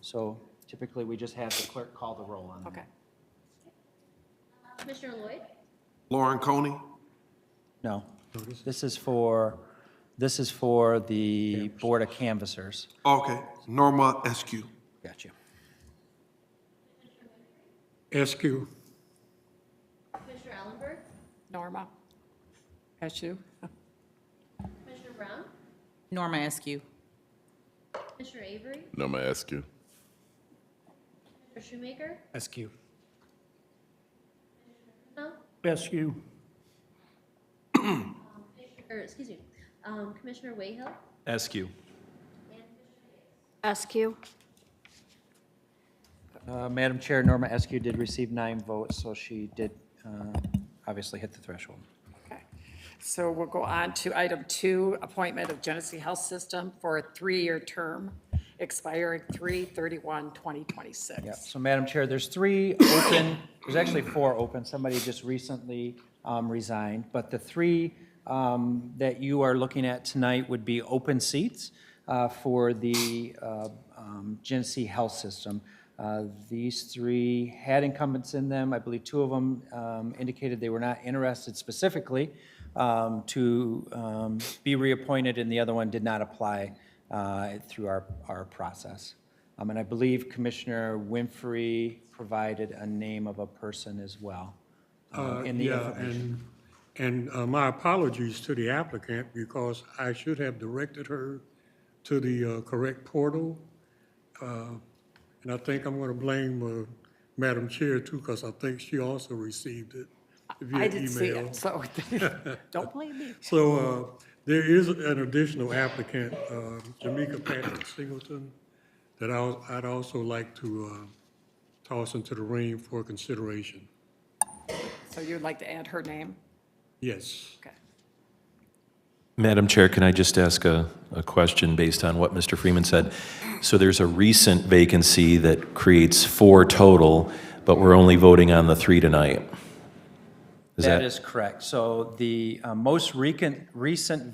So typically, we just have the clerk call the roll on that. Okay. Commissioner Lloyd? Lauren Coney? No, this is for the Board of Canvassers. Okay. Norma Eskew. Got you. Eskew. Commissioner Ellenberg? Norma? Eskew? Commissioner Brown? Norma Eskew. Commissioner Avery? Norma Eskew. Commissioner Shoemaker? Askew. No? Eskew. Excuse me, Commissioner Wayhill? Eskew. Eskew. Madam Chair, Norma Eskew did receive 9 votes, so she did obviously hit the threshold. Okay. So we'll go on to item 2, appointment of Genesee Health System for a 3-year term expiring 3/31/2026. Yeah, so Madam Chair, there's 3 open, there's actually 4 open. Somebody just recently resigned, but the 3 that you are looking at tonight would be open seats for the Genesee Health System. These 3 had incumbents in them. I believe 2 of them indicated they were not interested specifically to be reappointed, and the other one did not apply through our process. And I believe Commissioner Winfrey provided a name of a person as well in the information. And my apologies to the applicant, because I should have directed her to the correct portal. And I think I'm going to blame Madam Chair too, because I think she also received it via email. I didn't see it, so don't blame me. So there is an additional applicant, Jamaica Patrick Singleton, that I'd also like to toss into the ring for consideration. So you'd like to add her name? Yes. Okay. Madam Chair, can I just ask a question based on what Mr. Freeman said? So there's a recent vacancy that creates 4 total, but we're only voting on the 3 tonight. That is correct. So the most recent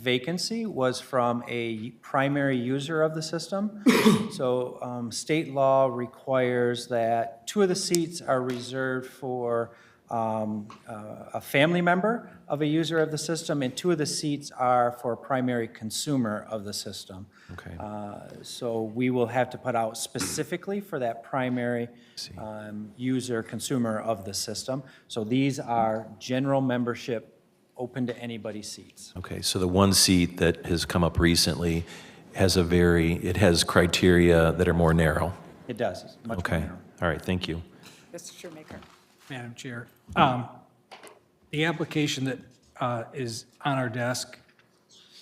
vacancy was from a primary user of the system. So state law requires that 2 of the seats are reserved for a family member of a user of the system, and 2 of the seats are for a primary consumer of the system. Okay. So we will have to put out specifically for that primary user, consumer of the system. So these are general membership, open to anybody seats. Okay, so the 1 seat that has come up recently has it has criteria that are more narrow. It does, it's much more Okay, narrow. all right, thank you. Mr. Shoemaker? Madam Chair, the application that is on our desk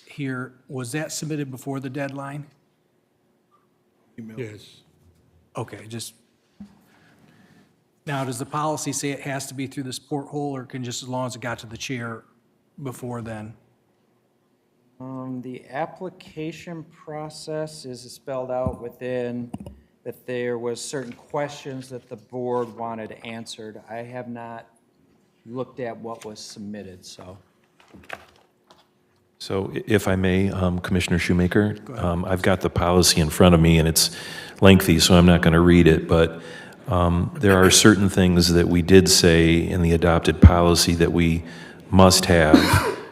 here, was that submitted before the deadline? Yes. Okay, just, now, does the policy say it has to be through this porthole, or can just as long as it got to the chair before then? The application process is spelled out within that there was certain questions that the board wanted answered. I have not looked at what was submitted, so. So if I may, Commissioner Shoemaker, I've got the policy in front of me, and it's lengthy, so I'm not going to read it, but there are certain things that we did say in the adopted policy that we must have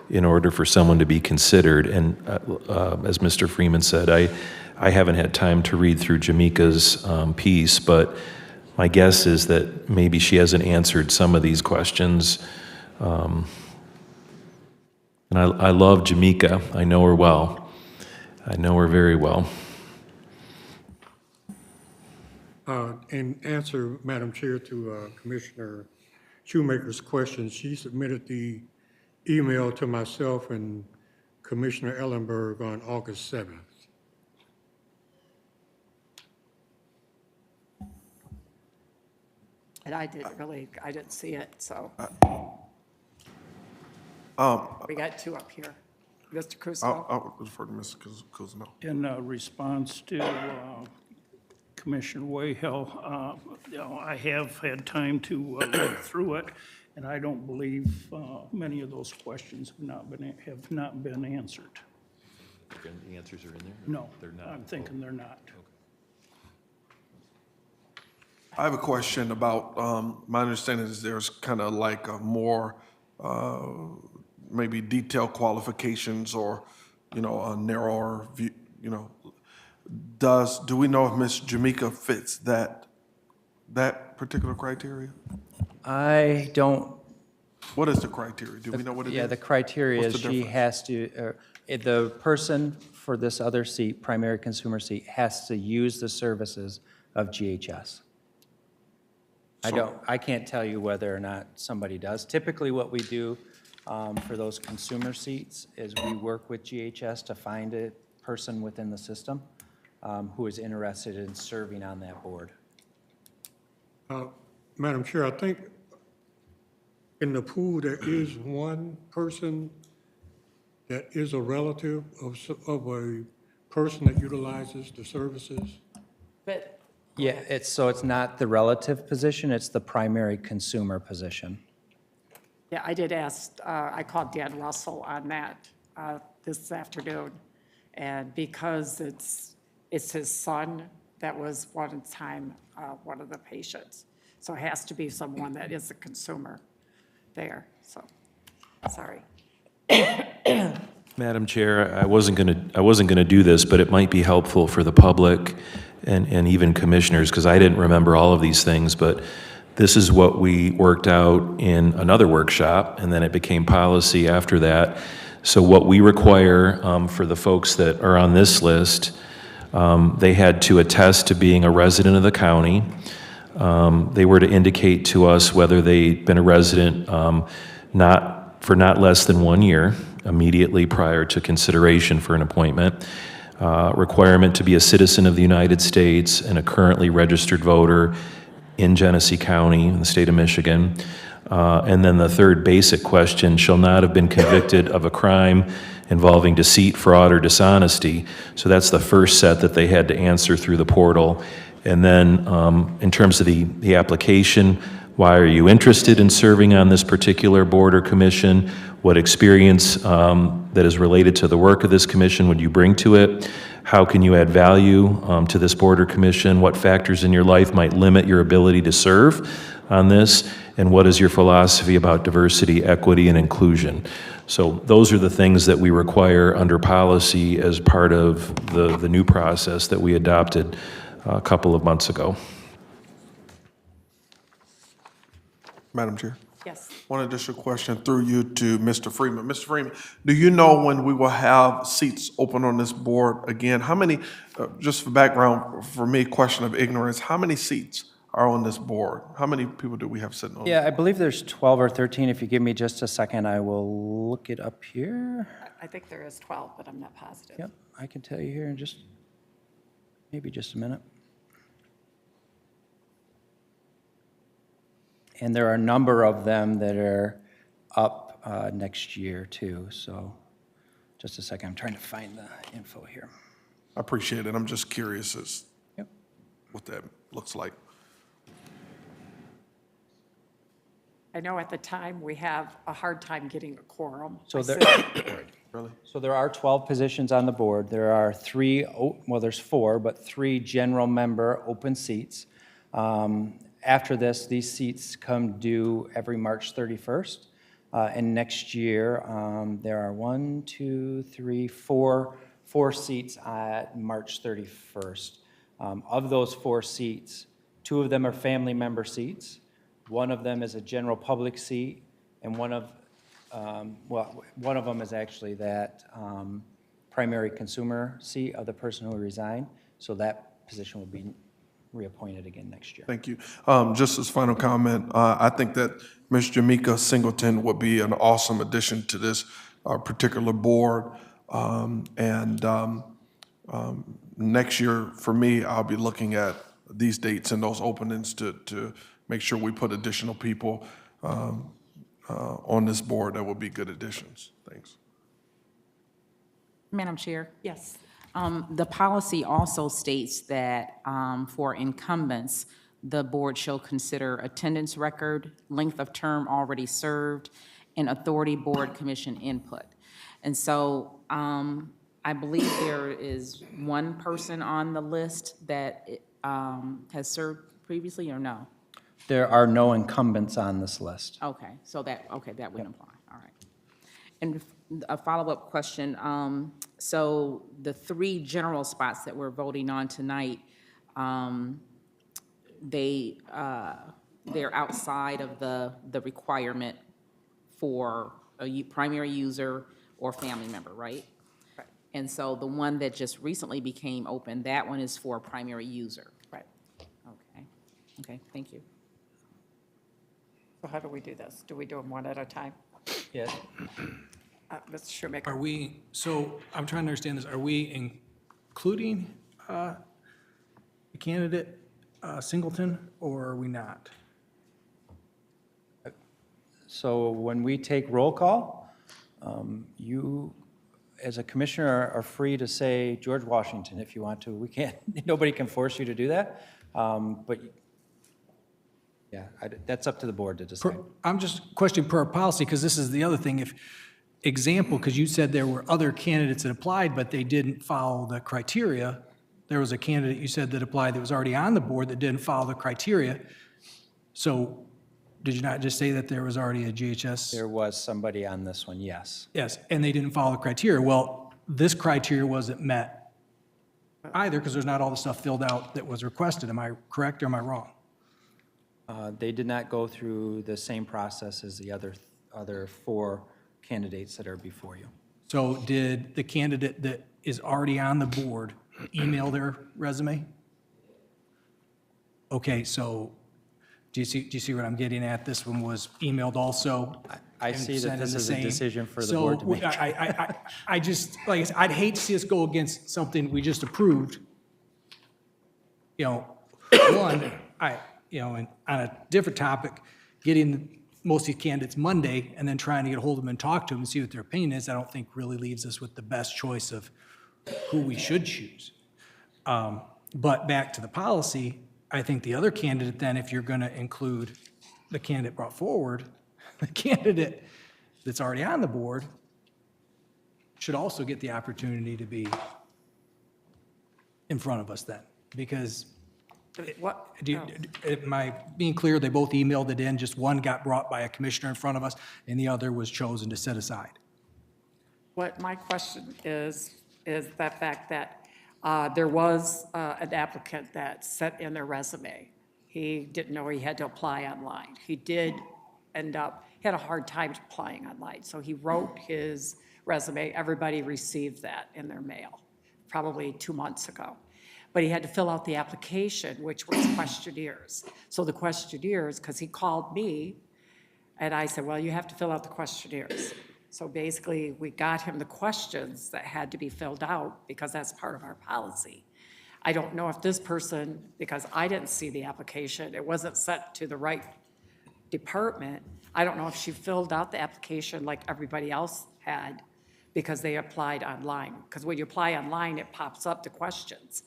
in order for someone to be considered. And as Mr. Freeman said, I haven't had time to read through Jamaica's piece, but my guess is that maybe she hasn't answered some of these questions. And I love Jamaica. I know her well. I know her very well. In answer, Madam Chair, to Commissioner Shoemaker's question, she submitted the email to myself and Commissioner Ellenberg on August 7th. And I didn't see it, so. We got two up here. Mr. Crusoe? I'll refer to Mr. Kuzma. In response to Commissioner Wayhill, I have had time to look through it, and I don't believe many of those questions have not been answered. The answers are in there? No, They're not. I'm thinking they're not. I have a question about, my understanding is there's kind of like a more, maybe detailed qualifications or, a narrower view, do we know if Ms. Jamaica fits that particular criteria? I don't. What is the criteria? Do we know what it is? Yeah, the criteria What's is the she difference? has to, the person for this other seat, primary consumer seat, has to use the services of GHS. I can't tell you whether or not somebody does. Typically, what we do for those consumer seats is we work with GHS to find a person within the system who is interested in serving on that board. Madam Chair, I think in the pool, there is one person that is a relative of a person that utilizes the services. But, Yeah, it's not the relative position, it's the primary consumer position. yeah, I did ask, I called Dan Russell on that this afternoon. And because it's his son that was one time one of the patients. So it has to be someone that is a consumer there, so, sorry. Madam Chair, I wasn't going to do this, but it might be helpful for the public and even commissioners, because I didn't remember all of these things, but this is what we worked out in another workshop, and then it became policy after that. So what we require for the folks that are on this list, they had to attest to being a resident of the county. They were to indicate to us whether they'd been a resident for not less than 1 year, immediately prior to consideration for an appointment. Requirement to be a citizen of the United States and a currently registered voter in Genesee County, in the state of Michigan. And then the third basic question, shall not have been convicted of a crime involving deceit, fraud, or dishonesty. So that's the first set that they had to answer through the portal. And then in terms of the application, why are you interested in serving on this particular board or commission? What experience that is related to the work of this commission would you bring to it? How can you add value to this board or commission? What factors in your life might limit your ability to serve on this? And what is your philosophy about diversity, equity, and inclusion? So those are the things that we require under policy as part of the new process that we adopted a couple of months ago. Madam Chair? Yes. One additional question through you to Mr. Freeman. Mr. Freeman, do you know when we will have seats open on this board again? How many, just for background, for me, question of ignorance, how many seats are on this board? How many people do we have sitting on? Yeah, I believe there's 12 or 13. If you give me just a second, I will look it up here. I think there is 12, but I'm not positive. Yep, I can tell you here in maybe just a minute. And there are a number of them that are up next year too, so Just a second, I'm trying to find the info here. I appreciate it. I'm just curious as Yep. what that looks like. I know at the time, we have a hard time getting a quorum. So I there- sit on the board. Really? So there are 12 positions on the board. There are there's 4, but 3 general member open seats. After this, these seats come due every March 31st. And next year, there are 4 seats at March 31st. Of those 4 seats, 2 of them are family member seats. One of them is a general public seat, and one of them is actually that primary consumer seat of the person who resigned. So that position will be reappointed again next year. Thank you. Just as final comment, I think that Ms. Jamaica Singleton would be an awesome addition to this particular board. Next year, for me, I'll be looking at these dates and those openings to make sure we put additional people on this board that would be good additions. Thanks. Madam Chair? Yes. The policy also states that for incumbents, the board shall consider attendance record, length of term already served, and authority board commission input. And so I believe there is one person on the list that has served previously, or no? There are no incumbents on this list. Okay, so that wouldn't apply, all right. And a follow-up question, so the 3 general spots that we're voting on tonight, they're outside of the requirement for a primary user or family member, right? Right. And so the one that just recently became open, that one is for a primary user. Right. Okay, thank you. So how do we do this? Do we do them one at a time? Yes. Mr. Shoemaker? Are we, so I'm trying to understand this, are we including the candidate Singleton, or are we not? So when we take roll call, you, as a commissioner, are free to say George Washington if you want to. We can't, nobody can force you to do that. But, yeah, that's up to the board to decide. I'm just questioning per policy, because this is the other thing, because you said there were other candidates that applied, but they didn't follow the criteria. There was a candidate you said that applied that was already on the board that didn't follow the criteria. So did you not just say that there was already a GHS? There was somebody on this one, yes. Yes, and they didn't follow the criteria. Well, this criteria wasn't met either, because there's not all the stuff filled out that was requested. Am I correct or am I wrong? They did not go through the same process as the other 4 candidates that are before you. So did the candidate that is already on the board email their resume? Okay, so do you see what I'm getting at? This one was emailed also. I and see that sent in this the is a same. decision for the board to make. So I just, like I said, I'd hate to see us go against something we just approved. You know, one, and on a different topic, getting most of these candidates Monday and then trying to get a hold of them and talk to them and see what their opinion is, I don't think really leaves us with the best choice of who we should choose. But back to the policy, I think the other candidate then, if you're going to include the candidate brought forward, the candidate that's already on the board should also get the opportunity to be in front of us then, because What? am I being clear? They both emailed it in, just one got brought by a commissioner in front of us, and the other was chosen to set aside. What my question is that fact that there was an applicant that sent in their resume. He didn't know he had to apply online. He did end up, he had a hard time applying online, so he wrote his resume. Everybody received that in their mail, probably 2 months ago. But he had to fill out the application, which was questionnaires. So the questionnaires, because he called me, and I said, well, you have to fill out the questionnaires. So basically, we got him the questions that had to be filled out, because that's part of our policy. I don't know if this person, because I didn't see the application, it wasn't sent to the right department. I don't know if she filled out the application like everybody else had, because they applied online. Because when you apply online, it pops up the questions.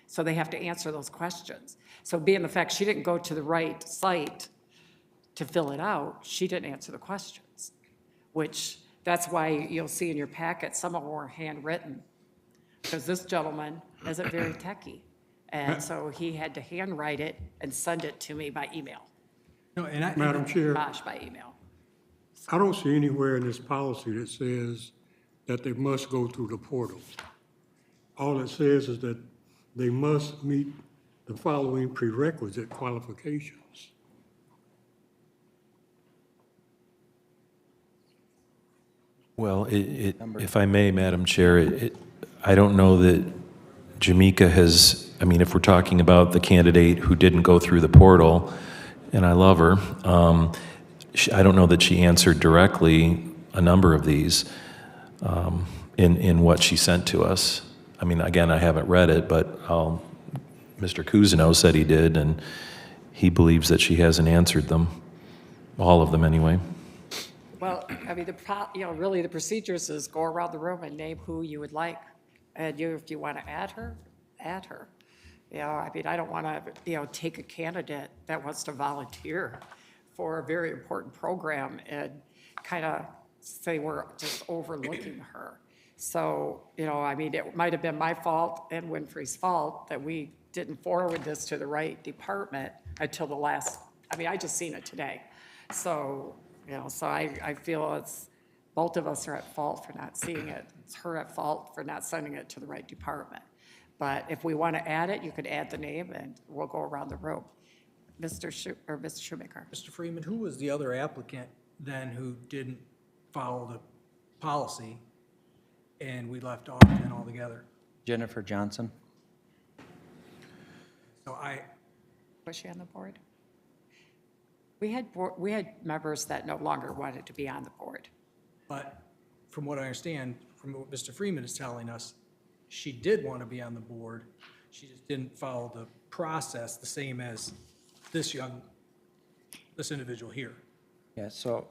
So they have to answer those questions. So being the fact she didn't go to the right site to fill it out, she didn't answer the questions, which that's why you'll see in your packet, some of them were handwritten, because this gentleman isn't very techy. And so he had to handwrite it and send it to me by email, No, and I, Madam Chair, Josh by email. I don't see anywhere in this policy that says that they must go through the portal. All it says is that they must meet the following prerequisite qualifications. Well, if I may, Madam Chair, I don't know that Jamaica has, I mean, if we're talking about the candidate who didn't go through the portal, and I love her, I don't know that she answered directly a number of these in what she sent to us. I mean, again, I haven't read it, but Mr. Cousineau said he did, and he believes that she hasn't answered them, all of them anyway. Well, I mean, really the procedures is go around the room and name who you would like. And if you want to add her, add her. You know, I mean, I don't want to, take a candidate that wants to volunteer for a very important program and kind of say we're just overlooking her. So, I mean, it might have been my fault and Winfrey's fault that we didn't forward this to the right department until the last, I mean, I just seen it today. So, so I feel it's, both of us are at fault for not seeing it. It's her at fault for not sending it to the right department. But if we want to add it, you could add the name and we'll go around the room. Mr. Shoemaker. Mr. Freeman, who was the other applicant then who didn't follow the policy and we left off then altogether? Jennifer Johnson. So Was she on the board? We had members that no longer wanted to be on the board. but from what I understand, from what Mr. Freeman is telling us, she did want to be on the board. She just didn't follow the process the same as this individual here. Yeah, so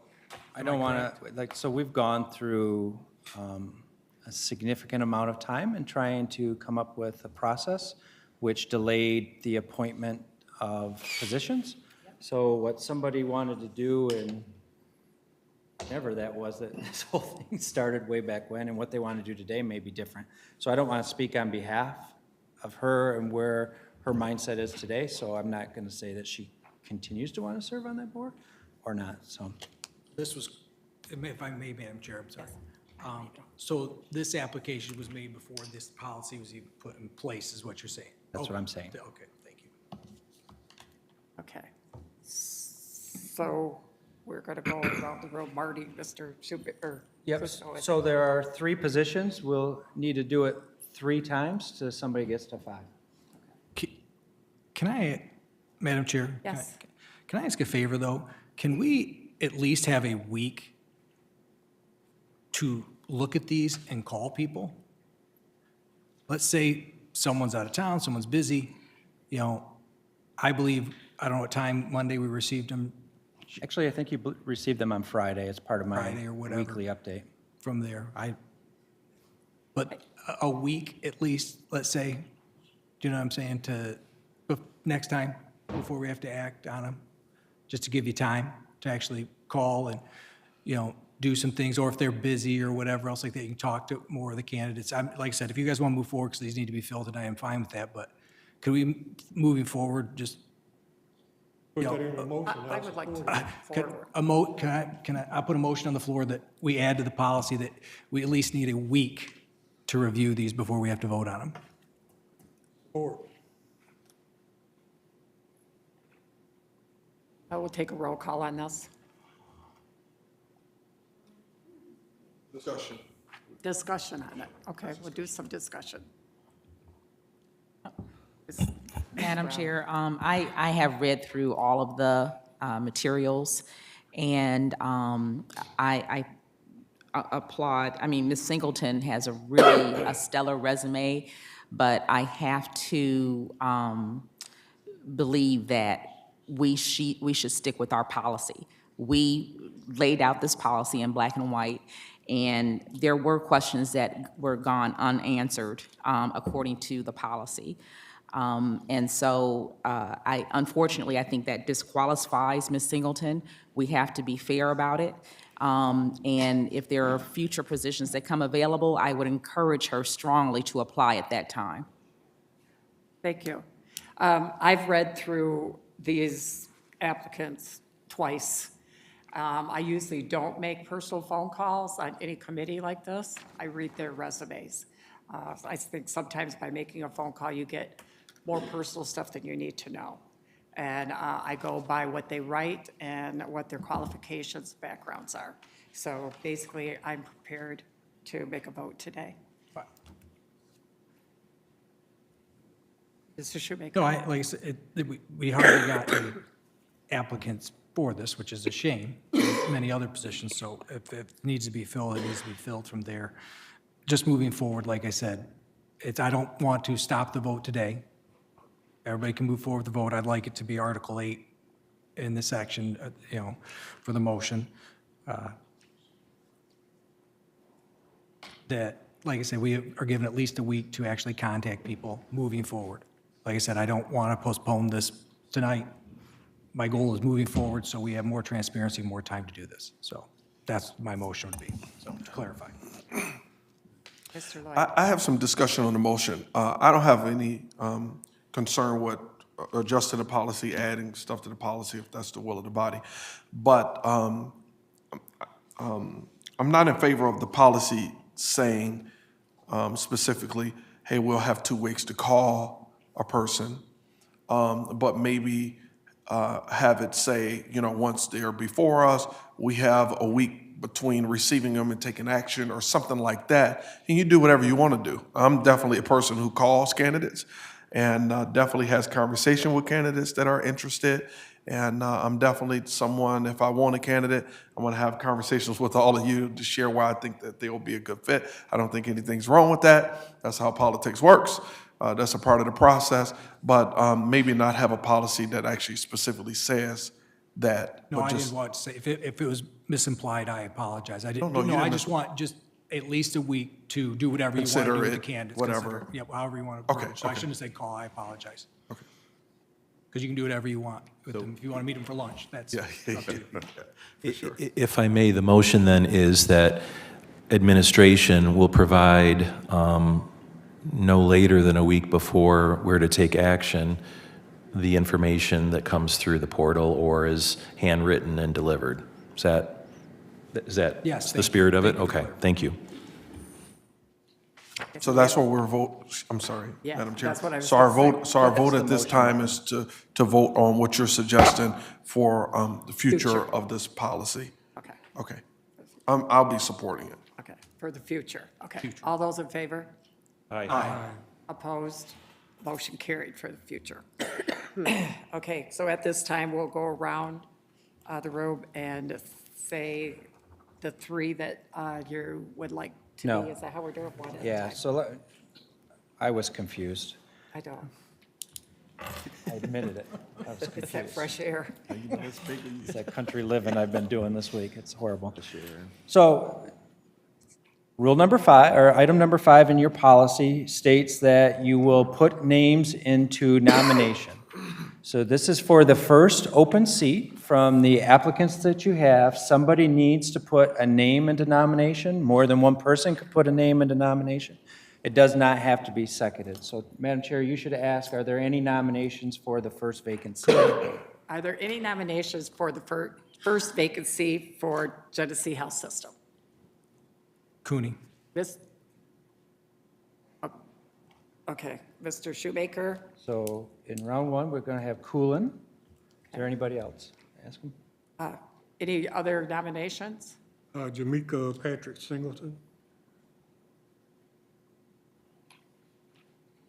I don't want to, so we've gone through a significant amount of time in trying to come up with a process which delayed the appointment of positions. So what somebody wanted to do, and whenever that was, that this whole thing started way back when, and what they want to do today may be different. So I don't want to speak on behalf of her and where her mindset is today, so I'm not going to say that she continues to want to serve on that board or not, so. This was, if I may, Madam Chair, I'm sorry. So this application was made before this policy was even put in place, is what you're saying? That's what Okay. I'm saying. Okay, thank you. Okay. So we're going to go around the room. Marty, Mr. Shoemaker. Yep, so there are 3 positions. We'll need to do it 3 times till somebody gets to 5. Can I, Madam Chair? Yes. Can I ask a favor, though? Can we at least have a week to look at these and call people? Let's say someone's out of town, someone's busy, I believe, I don't know what time Monday we received them Actually, I think you received them on Friday as part of my Friday or whatever. weekly update. from there. But a week at least, let's say, do you know what I'm saying, next time, before we have to act on them, just to give you time to actually call and, do some things, or if they're busy or whatever else like that, you can talk to more of the candidates. Like I said, if you guys want to move forward, because these need to be filled, and I am fine with that, but could we, moving forward, just, Put that in a motion. I would like to Can move forward. I'll put a motion on the floor that we add to the policy that we at least need a week to review these before we have to vote on them. I will take a roll call on this. Discussion on it. Okay, we'll do some discussion. Madam Chair, I have read through all of the materials, and I applaud, Ms. Singleton has a stellar resume, but I have to believe that we should stick with our policy. We laid out this policy in black and white, And there were questions that were gone unanswered according to the policy. And so unfortunately, I think that disqualifies Ms. Singleton. We have to be fair about it. And if there are future positions that come available, I would encourage her strongly to apply at that time. Thank you. I've read through these applicants twice. I usually don't make personal phone calls on any committee like this. I read their resumes. I think sometimes by making a phone call, you get more personal stuff than you need to know. And I go by what they write and what their qualifications, backgrounds are. So basically, I'm prepared to make a vote today. Mr. Shoemaker? No, like I said, we hardly got any applicants for this, which is a shame, many other positions, so if it needs to be filled, it needs to be filled from there. Just moving forward, like I said, I don't want to stop the vote today. Everybody can move forward with the vote. I'd like it to be Article 8 in this section, for the motion. That, like I said, we are given at least a week to actually contact people moving forward. Like I said, I don't want to postpone this tonight. My goal is moving forward so we have more transparency, more time to do this. So that's my motion would be, so to clarify. Mr. Lloyd? I have some discussion on the motion. I don't have any concern with adjusting the policy, adding stuff to the policy if that's the will of the body. But I'm not in favor of the policy saying specifically, hey, we'll have 2 weeks to call a person, but maybe have it say, once they're before us, we have a week between receiving them and taking action or something like that. And you do whatever you want to do. I'm definitely a person who calls candidates and definitely has conversation with candidates that are interested. And I'm definitely someone, if I want a candidate, I'm going to have conversations with all of you to share why I think that they will be a good fit. I don't think anything's wrong with that. That's how politics works. That's a part of the process, but maybe not have a policy that actually specifically says that. No, but I just- didn't want to say, if it was misimplied, I apologize. I didn't, No, you no, I didn't just want just at least a week to do whatever you want to Consider do with it, the candidates. whatever. Yeah, however you want to. Okay, So I okay. shouldn't have said call, I apologize. Okay. Because you can do whatever you want with them. If you want to meet them for lunch, that's. Yeah, for sure. If I may, the motion then is that administration will provide no later than a week before where to take action, the information that comes through the portal or is handwritten and delivered. Is that Yes, the thank spirit you. of it? Thank you. Okay, thank you. So that's what we're I'm sorry, Yeah, Madam Chair. that's what I was So our gonna vote, so our vote at this time is to vote on what you're suggesting for the future Future. of this policy. Okay, Okay. I'll be supporting it. okay, for the future. Okay, all those in favor? Aye. Opposed? Motion carried for the future. Okay, so at this time, we'll go around the room and say the 3 that you would like to No. be. Is that how we're doing? One at a Yeah, time? so I was confused. I don't. I admitted it. I was It's that confused. fresh air. It's that country living I've been doing this week. It's horrible. So, rule number 5, or item number 5 in your policy states that you will put names into nomination. So this is for the first open seat from the applicants that you have. Somebody needs to put a name into nomination. More than one person could put a name into nomination. It does not have to be seconded. So, Madam Chair, you should ask, are there any nominations for the first vacancy? Are there any nominations for the first vacancy for Genesee Health System? Cooney. Miss? Okay, Mr. Shoemaker? So in round 1, we're going to have Coolin. Is there anybody else? Ask them. Any other nominations? Jamaica Patrick Singleton.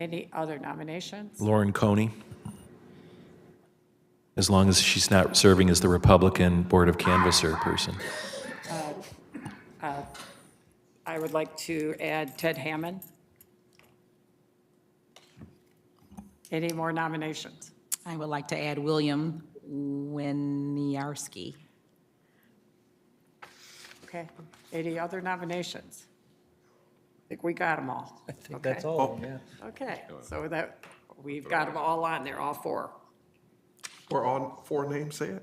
Any other nominations? Lauren Coney, as long as she's not serving as the Republican Board of Canvasser person. I would like to add Ted Hammond. Any more nominations? I would like to add William Winiarski. Okay. Any other nominations? I think we got them all. I think that's all, yeah. Okay, so that, we've got them all on there, all four. We're on 4 names, say it?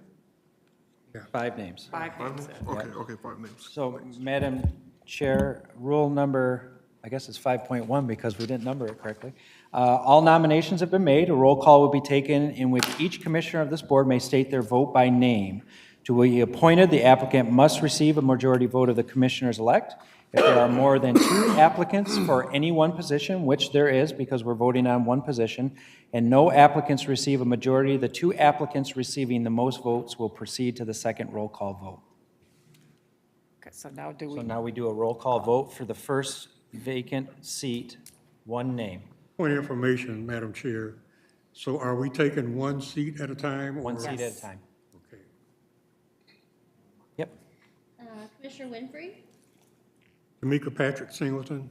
5 names. Five Five names. names? Okay, okay, 5 names. So, Madam Chair, rule number, I guess it's 5.1 because we didn't number it correctly. All nominations have been made. A roll call will be taken in which each commissioner of this board may state their vote by name. To be appointed, the applicant must receive a majority vote of the commissioners-elect. If there are more than 2 applicants for any one position, which there is because we're voting on one position, and no applicants receive a majority, the 2 applicants receiving the most votes will proceed to the second roll call vote. Okay, so now do So we, now we do a roll call vote for the first vacant seat, one name. Point of information, Madam Chair. So are we taking one seat at a time? or- One seat at a time. Okay. Yep. Commissioner Winfrey, Tamika Patrick Singleton,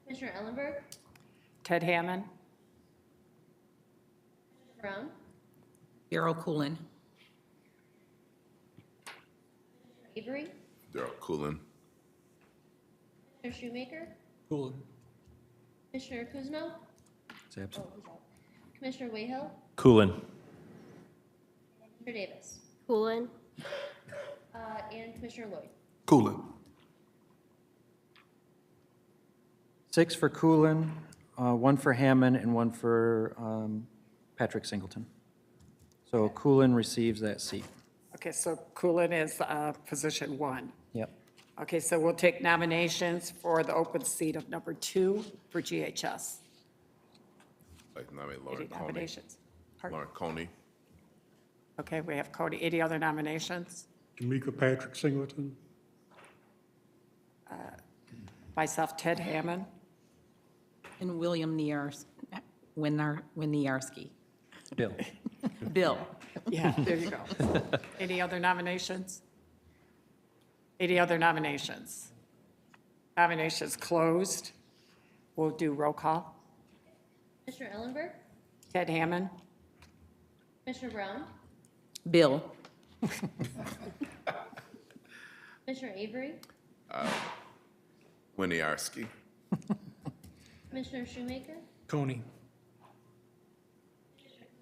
Commissioner Ellenberg, Ted Hammond, Brown, Darrell Coolin. Avery, Darrell Coolin. Commissioner Shoemaker, Cool. Commissioner Kuzma, It's absent. Commissioner Wayhill, Coolin. Commissioner Davis, Coolin. and Commissioner Lloyd. Coolin. 6 for Coolin, 1 for Hammond, and 1 for Patrick Singleton. So Coolin receives that seat. okay, so Coolin is position 1. Yep. Okay, so we'll take nominations for the open seat of number 2 for GHS. Like nominate Any Lauren Coney. nominations? Pardon? Lauren Coney. Okay, we have Cody. Any other nominations? Tamika Patrick Singleton, Myself, Ted Hammond. And William Winiarski. Bill. Bill. Yeah, there you go. Any other nominations? Any other nominations? Nominations closed. We'll do roll call. Commissioner Ellenberg, Ted Hammond, Commissioner Brown, Bill. Commissioner Avery, Winiarski. Commissioner Shoemaker, Coney.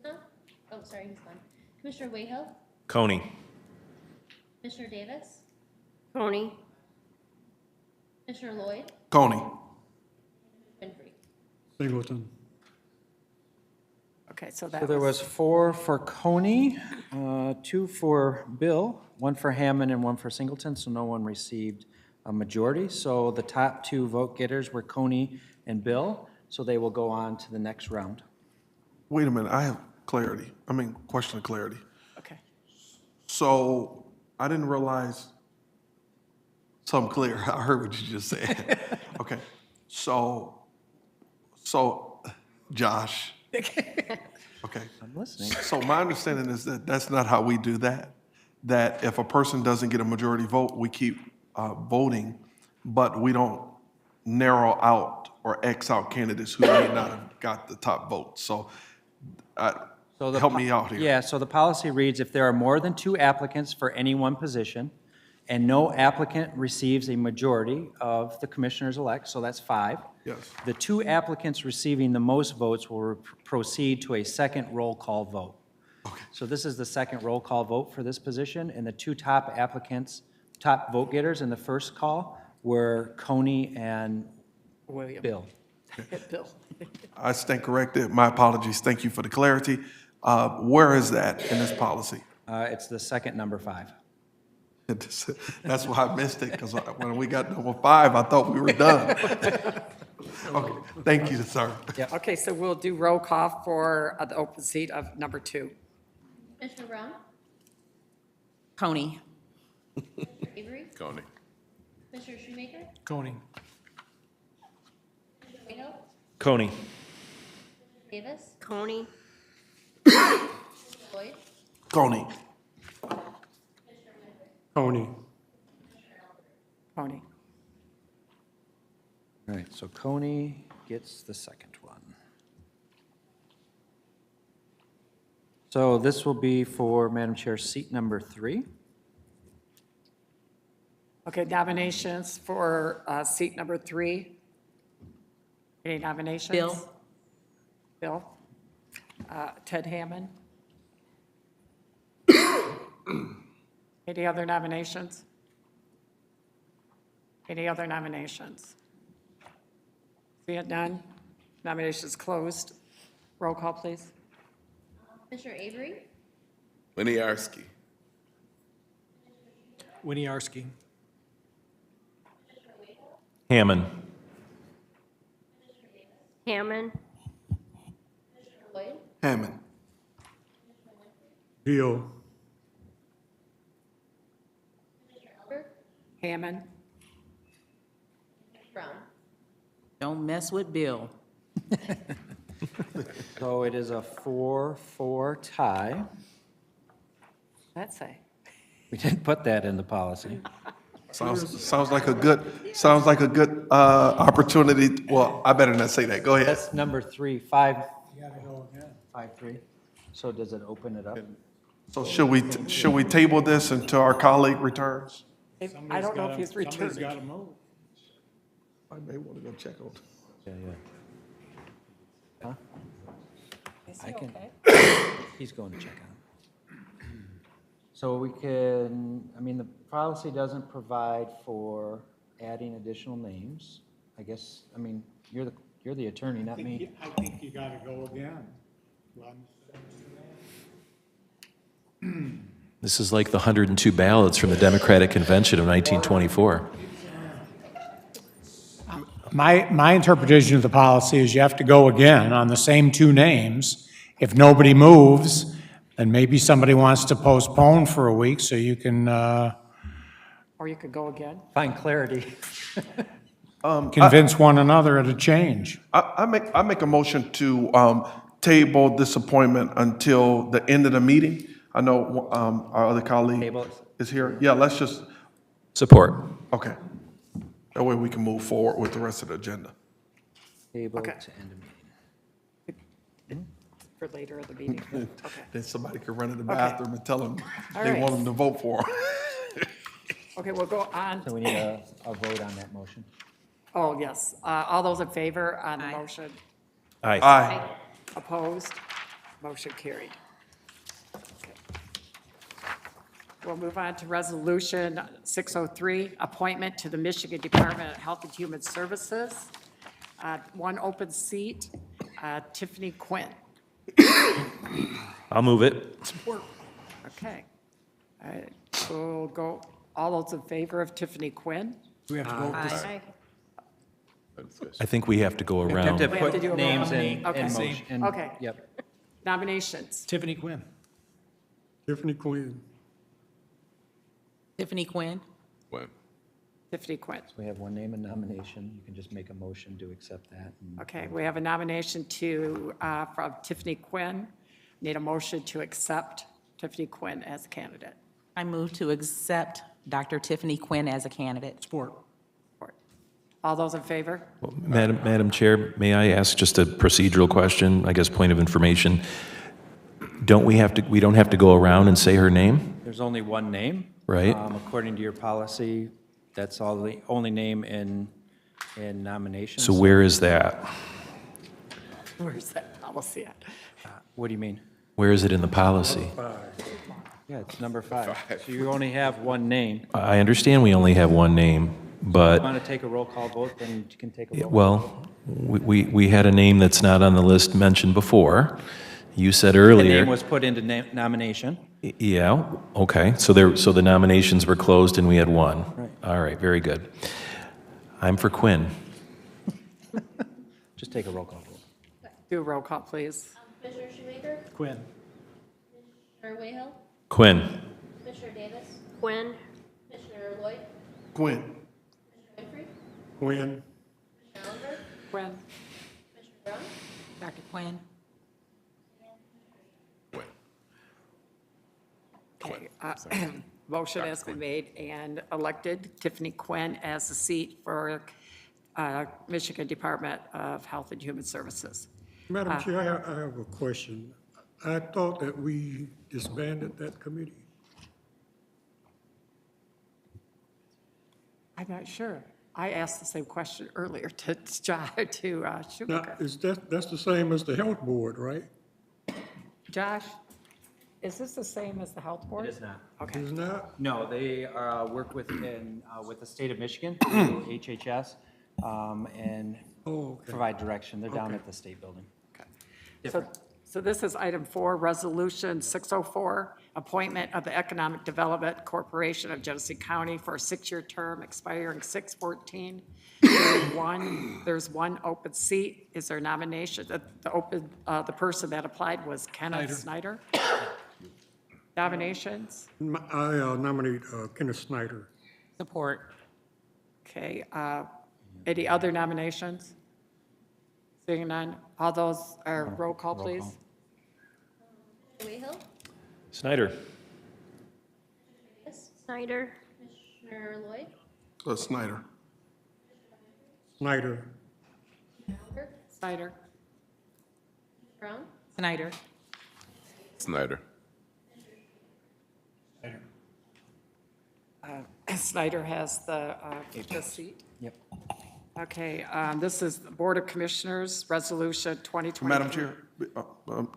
no? Oh, sorry, he's gone. Commissioner Wayhill, Coney. Commissioner Davis, Coney. Commissioner Lloyd, Coney. Winfrey. Singleton. okay, so So that there was 4 for Coney, 2 for Bill, 1 for Hammond, and 1 for Singleton, so no one received a majority. So the top 2 vote getters were Coney and Bill, so they will go on to the next round. Wait a minute, I have clarity. Question of clarity. okay. So I didn't realize, so I'm clear, I heard what you just said. Okay, so Josh, okay. I'm listening. So my understanding is that that's not how we do that. That if a person doesn't get a majority vote, we keep voting, but we don't narrow out or X out candidates who may not have got the top vote. So help me out here. Yeah, so the policy reads, if there are more than 2 applicants for any one position, and no applicant receives a majority of the commissioners-elect, so that's 5. Yes. The 2 applicants receiving the most votes will proceed to a second roll call vote. Okay. So this is the second roll call vote for this position, and the 2 top applicants, top vote getters in the first call were Coney and William. Bill. Bill. I stand corrected. My apologies. Thank you for the clarity. Where is that in this policy? It's the second number 5. That's why I missed it, because when we got number 5, I thought we were done. Okay, thank you, sir. Okay, so we'll do roll call for the open seat of number 2. Commissioner Brown, Coney. Commissioner Avery, Coney. Commissioner Shoemaker, Coney. Commissioner Wayhill, Coney. Davis, Coney. Lloyd, Coney. Coney. Tony. All right, so Coney gets the second one. So this will be for, Madam Chair, seat number 3. Okay, nominations for seat number 3. Any nominations? Bill? Bill? Ted Hammond? Any other nominations? Any other nominations? Seeing none, nominations closed. Roll call, please. Commissioner Avery? Winiarski. Winiarski. Hammond. Hammond? Lloyd? Hammond. Bill, Albert? Hammond? Brown? Don't mess with Bill. So it is a 4-4 tie. Let's say. We didn't put that in the policy. Sounds like a good opportunity. Well, I better not say that. Go ahead. That's number 3, 5. You gotta go again. 5-3. So does it open it up? So should we table this until our colleague returns? I don't know if he's Somebody's returned. got to move. I may want to go check on. Yeah, yeah. Huh? Is I he can- okay? He's going to check on it. So we can, I mean, the policy doesn't provide for adding additional names. I guess, I mean, you're the attorney, not me. I think you got to go again. This is like the 102 ballots from the Democratic Convention of 1924. My interpretation of the policy is you have to go again on the same 2 names. If nobody moves, then maybe somebody wants to postpone for a week so you can Or you could go again. Find clarity. convince one another at a change. I make a motion to table this appointment until the end of the meeting. I know our other colleague Table it. is here. Yeah, let's just, Support. okay. That way we can move forward with the rest of the agenda. Table Okay. to end the meeting. For later in the meeting. Okay. Then somebody could run in the bathroom and tell them All they right. want them to vote for. Okay, we'll go on. So we need a vote on that motion. Oh, yes. All those in favor on the motion? Aye. Aye. Opposed? Motion carried. Okay. We'll move on to Resolution 603, appointment to the Michigan Department of Health and Human Services. 1 open seat, Tiffany Quinn. I'll move it. Okay. All right, we'll go, all those in favor of Tiffany Quinn? Do we have to vote this? Aye. I think we have to go We have around. to We have to do a put names nominee. in Okay. motion. and- Okay. Yep. Nominations. Tiffany Quinn. Tiffany Quinn. Tiffany Quinn? When? Tiffany Quinn. We have one name in nomination. You can just make a motion to accept that. and- Okay, we have a nomination from Tiffany Quinn. Need a motion to accept Tiffany Quinn as a candidate. I move to accept Dr. Tiffany Quinn as a candidate. Support. All those in favor? Madam Chair, may I ask just a procedural question, I guess point of information? We don't have to go around and say her name? There's only one name. Right. According to your policy, that's all the only name in nominations. So where is that? Where's that policy at? What do you mean? Where is it in the policy? Yeah, it's number 5. So you only have one name. I understand we only have one name, but, Want to take a roll call vote, then you can take a roll. well, we had a name that's not on the list mentioned before. You said The earlier. name was put into nomination. Yeah, okay, so the nominations were closed and we had one. Right. All right, very good. I'm for Quinn. Just take a roll call vote. Do a roll call, please. Commissioner Shoemaker? Quinn. Commissioner Wayhill? Quinn. Commissioner Davis? Quinn. Commissioner Lloyd? Quinn. Winfrey? Quinn. Commissioner Oliver? Quinn. Commissioner Brown? Dr. Quinn? Okay, motion has been made and elected Tiffany Quinn as the seat for Michigan Department of Health and Human Services. Madam Chair, I have a question. I thought that we disbanded that committee. I'm not sure. I asked the same question earlier to Now, Shoemaker. that's the same as the health board, right? Josh, is this the same as the health board? It is not. Okay. Is not? No, they work with the state of Michigan, through HHS, and Oh, okay. provide direction. They're down at the state building. So this is item 4, Resolution 604, appointment of the Economic Development Corporation of Genesee County for a 6-year term expiring 6/14. There's one open seat. Is there nomination? The person that applied was Kenneth Snyder. Nominations? I nominate Kenneth Snyder. Support. Okay, any other nominations? Seeing none, all those, roll call, please. Commissioner Wayhill? Snyder. Yes. Snyder. Commissioner Lloyd? Snyder. Snyder. Albert? Snyder. Brown? Snyder. Snyder. Snyder has the seat. Yep. Okay, this is the Board of Commissioners, Resolution 2020. Madam Chair, one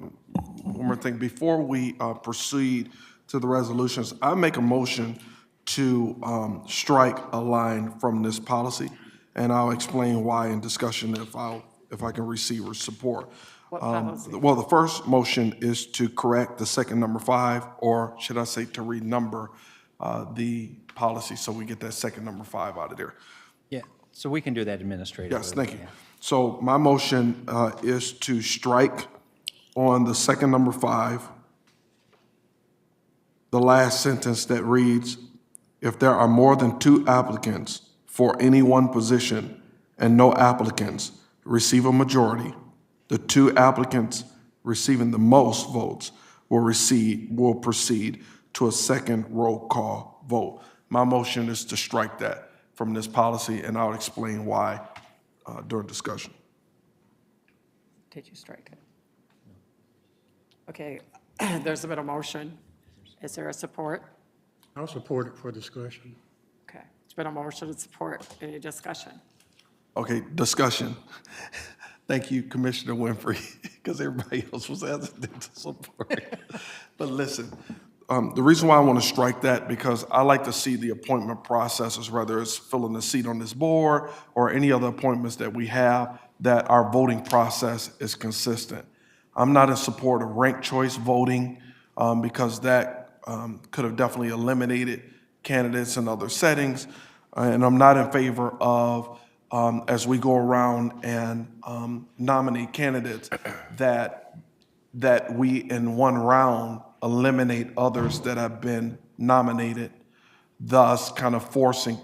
more thing. Before we proceed to the resolutions, I make a motion to strike a line from this policy, and I'll explain why in discussion if I can receive or support. What policy? Well, the first motion is to correct the second number 5, or should I say to renumber the policy so we get that second number 5 out of there. Yeah, so we can do that administratively. Yes, thank you. So my motion is to strike on the second number 5, the last sentence that reads, if there are more than 2 applicants for any one position and no applicants receive a majority, the 2 applicants receiving the most votes will proceed to a second roll call vote. My motion is to strike that from this policy, and I'll explain why during discussion. Did you strike it? Okay, there's been a motion. Is there a support? I'll support it for discussion. Okay, it's been a motion and support. Any discussion? Okay, discussion. Thank you, Commissioner Winfrey, because everybody else was hesitant to support. But listen, the reason why I want to strike that, because I like to see the appointment processes, whether it's filling a seat on this board or any other appointments that we have, that our voting process is consistent. I'm not in support of ranked choice voting because that could have definitely eliminated candidates in other settings. And I'm not in favor of, as we go around and nominate candidates, that we in one round eliminate others that have been nominated, thus kind of forcing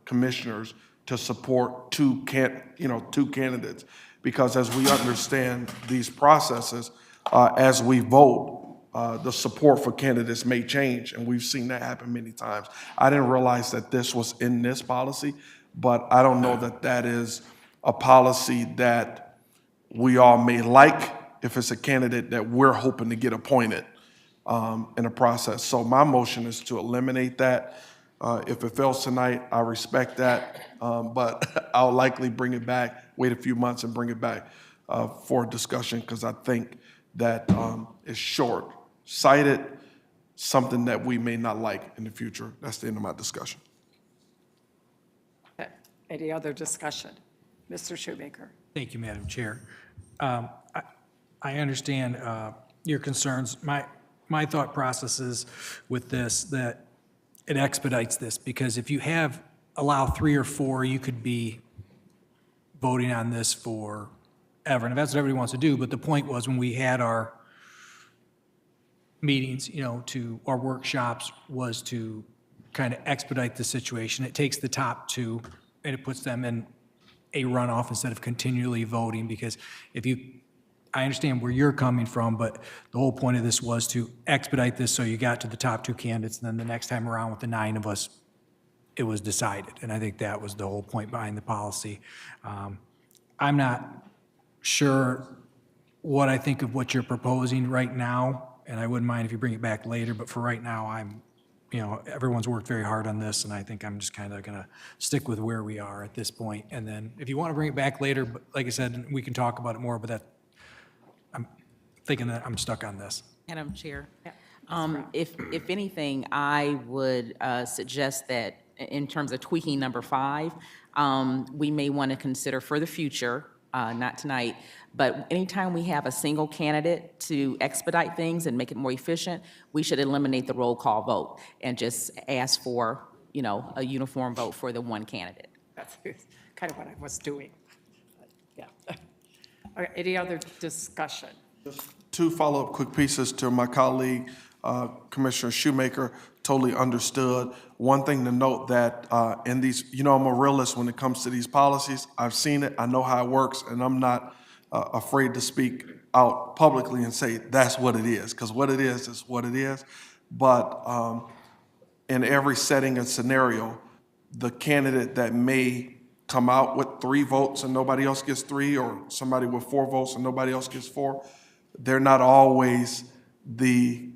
commissioners to support two candidates. Because as we understand these processes, as we vote, the support for candidates may change, and we've seen that happen many times. I didn't realize that this was in this policy, but I don't know that that is a policy that we all may like if it's a candidate that we're hoping to get appointed in a process. So my motion is to eliminate that. If it fails tonight, I respect that, but I'll likely bring it back, wait a few months and bring it back for discussion, because I think that it's short-sighted, something that we may not like in the future. That's the end of my discussion. Okay, any other discussion? Mr. Shoemaker. Thank you, Madam Chair. I understand your concerns. My thought process is with this, that it expedites this, because if you allow 3 or 4, you could be voting on this forever, and if that's what everybody wants to do. But the point was, when we had our meetings, our workshops, was to kind of expedite the situation. It takes the top 2 and it puts them in a runoff instead of continually voting, because I understand where you're coming from, but the whole point of this was to expedite this so you got to the top 2 candidates, and then the next time around with the 9 of us, it was decided. And I think that was the whole point behind the policy. I'm not sure what I think of what you're proposing right now, and I wouldn't mind if you bring it back later, but for right now, I'm everyone's worked very hard on this, and I think I'm just kind of going to stick with where we are at this point. And then if you want to bring it back later, but like I said, we can talk about it more, but I'm thinking that I'm stuck on this. Madam Chair, if anything, I would suggest that in terms of tweaking number 5, we may want to consider for the future, not tonight, but anytime we have a single candidate to expedite things and make it more efficient, we should eliminate the roll call vote and just ask for, a uniform vote for the one candidate. That's kind of what I was doing. Yeah. All right, any other discussion? Two follow-up quick pieces to my colleague, Commissioner Shoemaker, totally understood. One thing to note that in these, I'm a realist when it comes to these policies. I've seen it, I know how it works, and I'm not afraid to speak out publicly and say that's what it is, because what it is what it is. But in every setting and scenario, the candidate that may come out with 3 votes and nobody else gets 3, or somebody with 4 votes and nobody else gets 4, they're not always the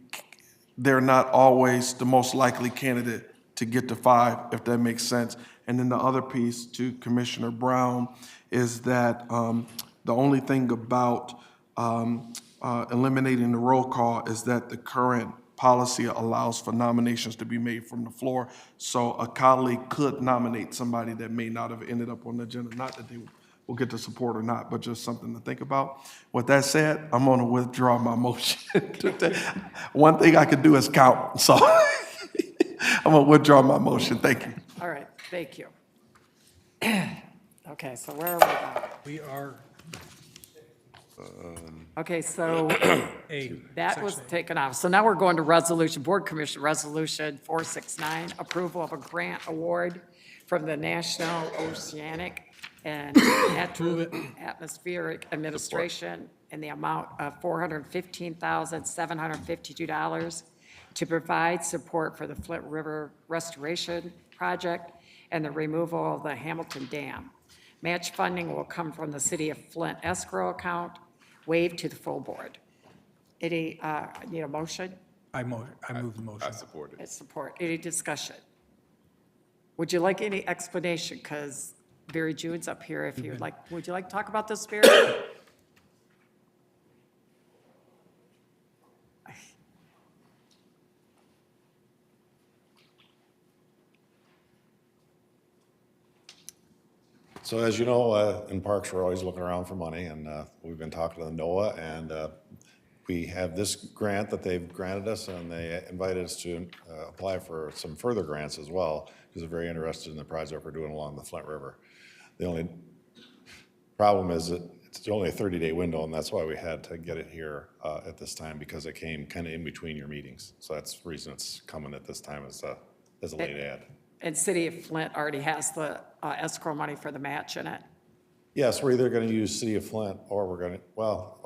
most likely candidate to get to 5, if that makes sense. And then the other piece to Commissioner Brown is that the only thing about eliminating the roll call is that the current policy allows for nominations to be made from the floor. So a colleague could nominate somebody that may not have ended up on the agenda, not that they will get the support or not, but just something to think about. With that said, I'm going to withdraw my motion. One thing I could do is count, so I'm going to withdraw my motion. Thank you. All right, thank you. Okay, so where are we now? We are Okay, so that was taken off. So now we're going to resolution, Board Commission Resolution 469, approval of a grant award from the National Oceanic and Atmospheric Administration in the amount of $415,752 to provide support for the Flint River Restoration Project and the removal of the Hamilton Dam. Match funding will come from the City of Flint escrow account, waived to the full board. Need a motion? I move the motion. I support it. Support. Any discussion? Would you like any explanation? Because Barry June's up here if you'd like. Would you like to talk about this, Barry? So as you know, in parks, we're always looking around for money, and we've been talking to the NOAA, and we have this grant that they've granted us, and they invited us to apply for some further grants as well, because they're very interested in the project we're doing along the Flint River. The only problem is that it's only a 30-day window, and that's why we had to get it here at this time, because it came kind of in between your meetings. So that's the reason it's coming at this time as a late ad. And City of Flint already has the escrow money for the match in it. Yes, we're either going to use City of Flint, or we're going to,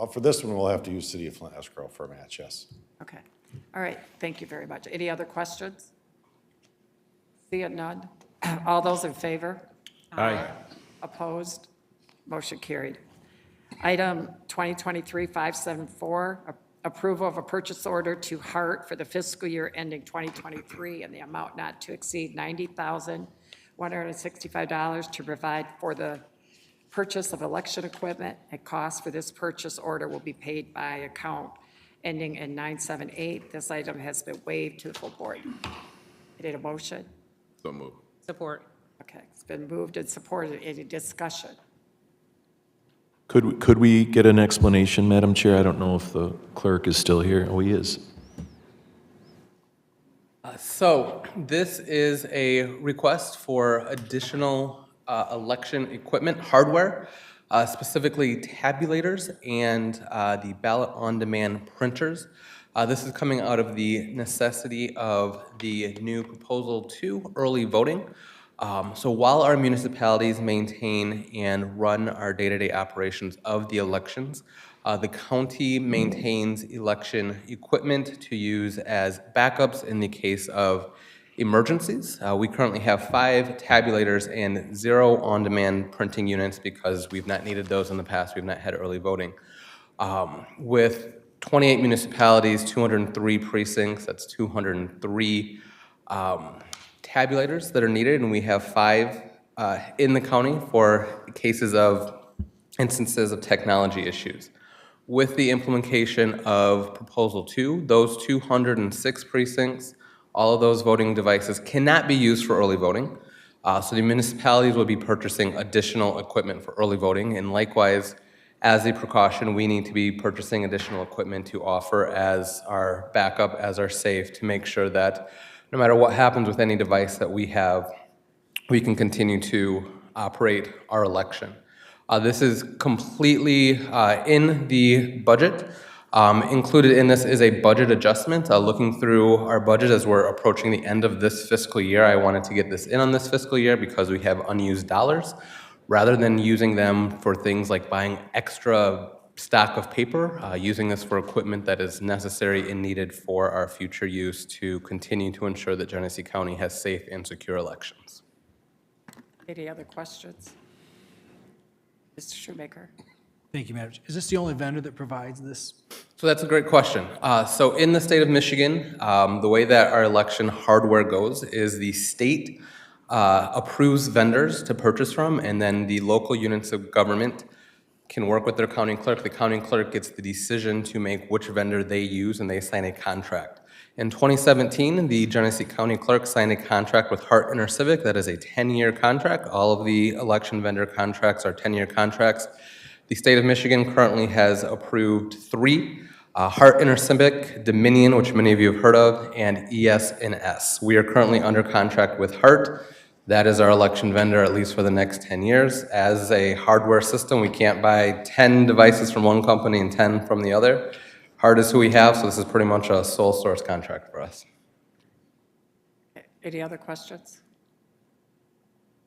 for this one, we'll have to use City of Flint escrow for a match, yes. Okay. All right. Thank you very much. Any other questions? See it, none. All those in favor? Aye. Opposed? Motion carried. Item 2023-574, approval of a purchase order to Hart for the fiscal year ending 2023 in the amount not to exceed $90,165 to provide for the purchase of election equipment. And cost for this purchase order will be paid by account ending in 978. This item has been waived to the full board. I need a motion? So move. Support. Okay, it's been moved and supported. Any discussion? Could we get an explanation, Madam Chair? I don't know if the clerk is still here. Oh, he is. So this is a request for additional election equipment, hardware, specifically tabulators and the ballot on-demand printers. This is coming out of the necessity of the new Proposal 2 early voting. So while our municipalities maintain and run our day-to-day operations of the elections, the county maintains election equipment to use as backups in the case of emergencies. We currently have 5 tabulators and 0 on-demand printing units because we've not needed those in the past. We've not had early voting. With 28 municipalities, 203 precincts, that's 203 tabulators that are needed, and we have 5 in the county for cases of instances of technology issues. With the implementation of Proposal 2, those 206 precincts, all of those voting devices cannot be used for early voting. So the municipalities will be purchasing additional equipment for early voting, and likewise, as a precaution, we need to be purchasing additional equipment to offer as our backup, as our safe, to make sure that no matter what happens with any device that we have, we can continue to operate our election. This is completely in the budget. Included in this is a budget adjustment. Looking through our budget as we're approaching the end of this fiscal year, I wanted to get this in on this fiscal year because we have unused dollars. Rather than using them for things like buying extra stock of paper, using this for equipment that is necessary and needed for our future use to continue to ensure that Genesee County has safe and secure elections. Any other questions? Mr. Shoemaker? Thank you, Madam. Is this the only vendor that provides this? So that's a great question. So in the state of Michigan, the way that our election hardware goes is the state approves vendors to purchase from, and then the local units of government can work with their county clerk. The county clerk gets the decision to make which vendor they use, and they sign a contract. In 2017, the Genesee County Clerk signed a contract with Hart Intercivic that is a 10-year contract. All of the election vendor contracts are 10-year contracts. The state of Michigan currently has approved 3, Hart Intercivic, Dominion, which many of you have heard of, and ES&S. We are currently under contract with Hart. That is our election vendor, at least for the next 10 years. As a hardware system, we can't buy 10 devices from one company and 10 from the other. Hart is who we have, so this is pretty much a sole source contract for us. Any other questions?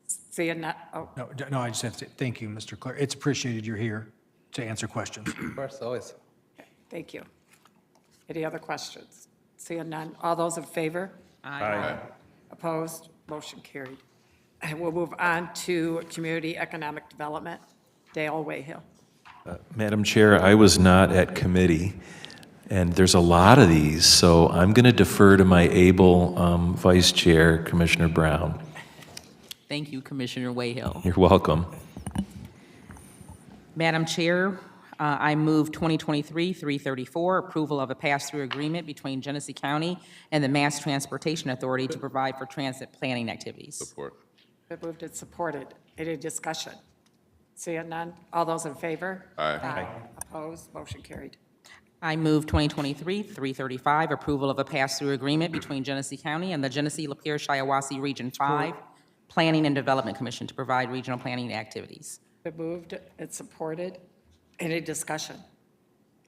Seeing none, oh, No, I just have to, thank you, Mr. Clerk. It's appreciated you're here to answer questions. Of course, always. thank you. Any other questions? Seeing none, all those in favor? Aye. Opposed? Motion carried. And we'll move on to Community Economic Development. Dale Wayhill. Madam Chair, I was not at committee, and there's a lot of these, so I'm going to defer to my able Vice Chair, Commissioner Brown. Thank you, Commissioner Wayhill. You're welcome. Madam Chair, I move 2023-334, approval of a pass-through agreement between Genesee County and the Mass Transportation Authority to provide for transit planning activities. Support. Been moved and supported. Any discussion? Seeing none, all those in favor? Aye. Opposed? Motion carried. I move 2023-335, approval of a pass-through agreement between Genesee County and the Genesee-Lapeer-Shiawassee Region 5 Planning and Development Commission to provide regional planning activities. Been moved and supported. Any discussion?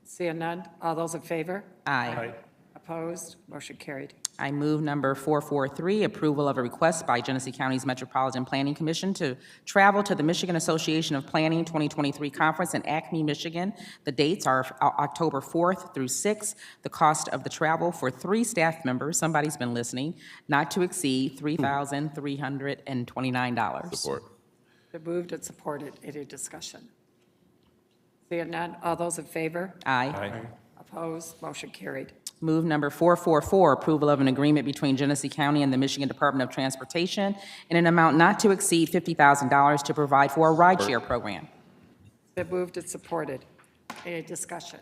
Seeing none, all those in favor? Aye. Opposed? Motion carried. I move number 443, approval of a request by Genesee County's Metropolitan Planning Commission to travel to the Michigan Association of Planning 2023 Conference in Acme, Michigan. The dates are October 4th through 6th. The cost of the travel for 3 staff members, somebody's been listening, not to exceed $3,329. Support. Been moved and supported. Any discussion? Seeing none, all those in favor? Aye. Opposed? Motion carried. Move number 444, approval of an agreement between Genesee County and the Michigan Department of Transportation in an amount not to exceed $50,000 to provide for a rideshare program. Been moved and supported. Any discussion?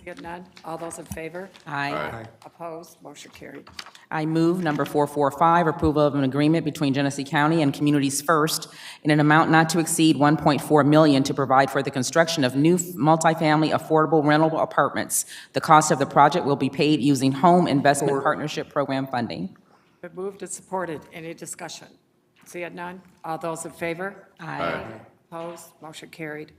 Seeing none, all those in favor? Aye. Opposed? Motion carried. I move number 445, approval of an agreement between Genesee County and Communities First in an amount not to exceed $1.4 million to provide for the construction of new multifamily affordable rental apartments. The cost of the project will be paid using Home Investment Partnership Program funding. Been moved and supported. Any discussion? Seeing none, all those in favor? Aye. Opposed? Motion carried.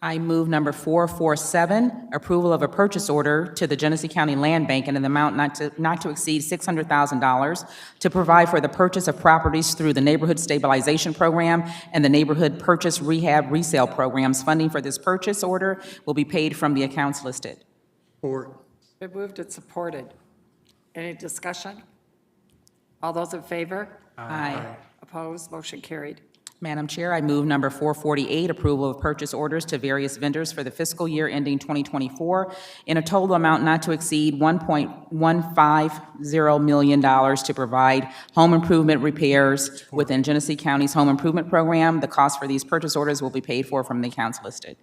I move number 447, approval of a purchase order to the Genesee County Land Bank in an amount not to exceed $600,000 to provide for the purchase of properties through the Neighborhood Stabilization Program and the Neighborhood Purchase Rehab Resale Programs. Funding for this purchase order will be paid from the accounts listed. Support. Been moved and supported. Any discussion? All those in favor? Aye. Opposed? Motion carried. Madam Chair, I move number 448, approval of purchase orders to various vendors for the fiscal year ending 2024 in a total amount not to exceed $1.150 million to provide home improvement repairs within Genesee County's Home Improvement Program. The cost for these purchase orders will be paid for from the accounts listed.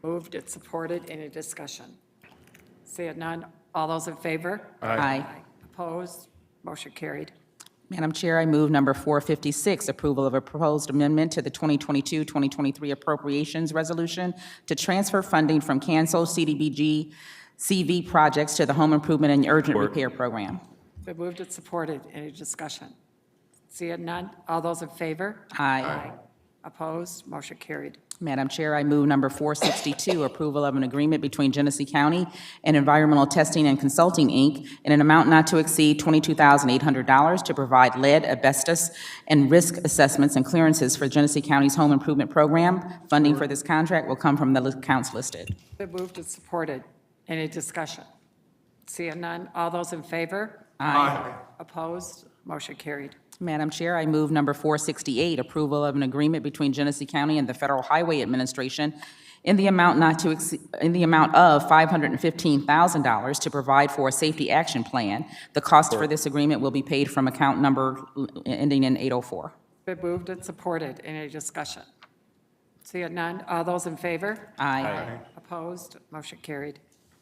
Moved and supported. Any discussion? Seeing none, all those in favor? Aye. Opposed? Motion carried. Madam Chair, I move number 456, approval of a proposed amendment to the 2022-2023 appropriations resolution to transfer funding from canceled CDBG CV projects to the Home Improvement and Urgent Repair Program. Been moved and supported. Any discussion? Seeing none, all those in favor? Aye. Opposed? Motion carried. Madam Chair, I move number 462, approval of an agreement between Genesee County and Environmental Testing and Consulting, Inc. in an amount not to exceed $22,800 to provide lead, asbestos, and risk assessments and clearances for Genesee County's Home Improvement Program. Funding for this contract will come from the accounts listed. Been moved and supported. Any discussion? Seeing none, all those in favor? Aye. Opposed? Motion carried. Madam Chair, I move number 468, approval of an agreement between Genesee County and the Federal Highway Administration in the amount of $515,000 to provide for a safety action plan. The cost for this agreement will be paid from account number ending in 804. Been moved and supported. Any discussion? Seeing none, all those in favor? Aye. Opposed? Motion carried.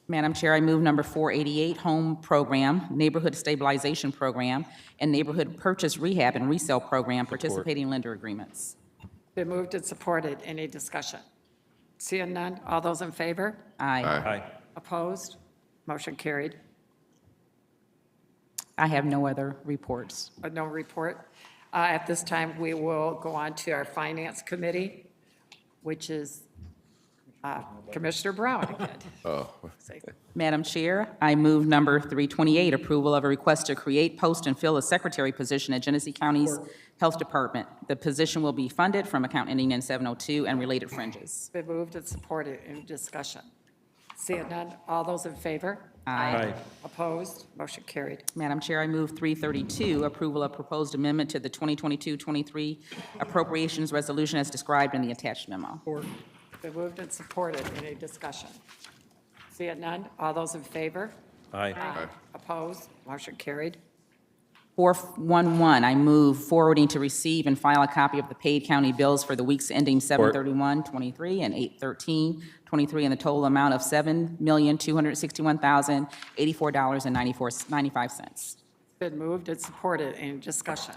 Madam Chair, I move number 488, Home Program, Neighborhood Stabilization Program, and Neighborhood Purchase Rehab and Resale Program participating lender agreements. Been moved and supported. Any discussion? Seeing none, all those in favor? Aye. Opposed? Motion carried. I have no other reports. No report. At this time, we will go on to our Finance Committee, which is Commissioner Brown again. Madam Chair, I move number 328, approval of a request to create, post, and fill a secretary position at Genesee County's Health Department. The position will be funded from account ending in 702 and related fringes. Been moved and supported. Any discussion? Seeing none, all those in favor? Aye. Opposed? Motion carried. Madam Chair, I move 332, approval of proposed amendment to the 2022-23 appropriations resolution as described in the attached memo. Been moved and supported. Any discussion? Seeing none, all those in favor? Aye. Opposed? Motion carried. 411, I move forwarding to receive and file a copy of the paid county bills for the weeks ending 7/31/23 and 8/13/23 in the total amount of $7,261,084.95. Been moved and supported. Any discussion?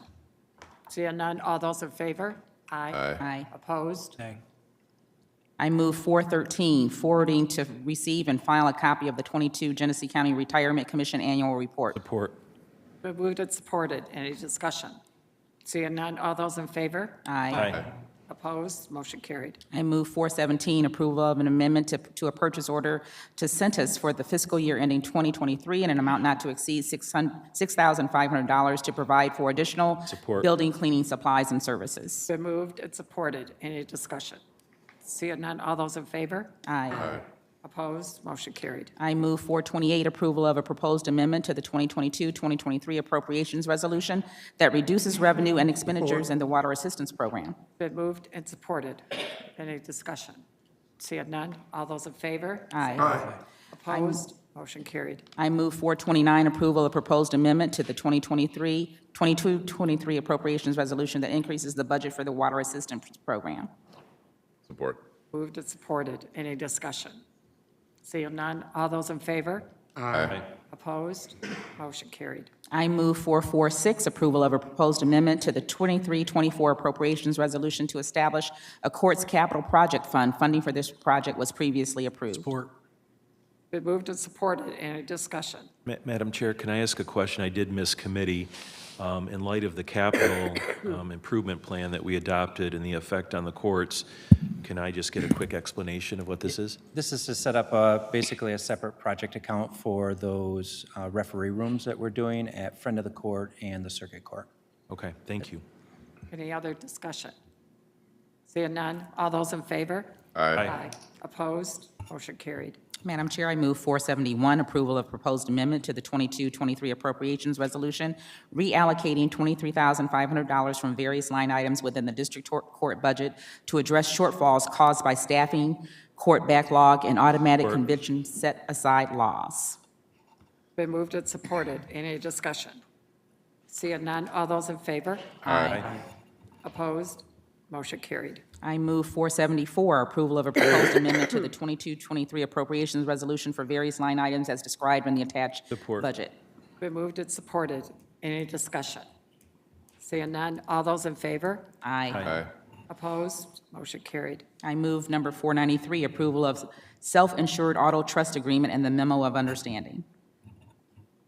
Seeing none, all those in favor? Aye. Opposed? Nay. I move 413, forwarding to receive and file a copy of the 22 Genesee County Retirement Commission Annual Report. Support. Been moved and supported. Any discussion? Seeing none, all those in favor? Aye. Opposed? Motion carried. I move 417, approval of an amendment to a purchase order to Centus for the fiscal year ending 2023 in an amount not to exceed $6,500 to provide for additional Support. building cleaning supplies and services. Been moved and supported. Any discussion? Seeing none, all those in favor? Aye. Opposed? Motion carried. I move 428, approval of a proposed amendment to the 2022-2023 appropriations resolution that reduces revenue and expenditures in the Water Assistance Program. Been moved and supported. Any discussion? Seeing none, all those in favor? Aye. Opposed? Motion carried. I move 429, approval of proposed amendment to the 2022-23 appropriations resolution that increases the budget for the Water Assistance Program. Support. Moved and supported. Any discussion? Seeing none, all those in favor? Aye. Opposed? Motion carried. I move 446, approval of a proposed amendment to the 23-24 appropriations resolution to establish a courts capital project fund. Funding for this project was previously approved. Support. Been moved and supported. Any discussion? Madam Chair, can I ask a question? I did miss committee. In light of the capital improvement plan that we adopted and the effect on the courts, can I just get a quick explanation of what this is? This is to set up basically a separate project account for those referee rooms that we're doing at Friend of the Court and the Circuit Court. Okay, thank you. Any other discussion? Seeing none, all those in favor? Aye. Opposed? Motion carried. Madam Chair, I move 471, approval of proposed amendment to the 22-23 appropriations resolution, reallocating $23,500 from various line items within the district court budget to address shortfalls caused by staffing, court backlog, and automatic conviction set-aside laws. Been moved and supported. Any discussion? Seeing none, all those in favor? Aye. Opposed? Motion carried. I move 474, approval of a proposed amendment to the 22-23 appropriations resolution for various line items as described in the attached budget. Been moved and supported. Any discussion? Seeing none, all those in favor? Aye. Aye. Opposed? Motion carried. I move number 493, approval of self-insured auto trust agreement and the memo of understanding.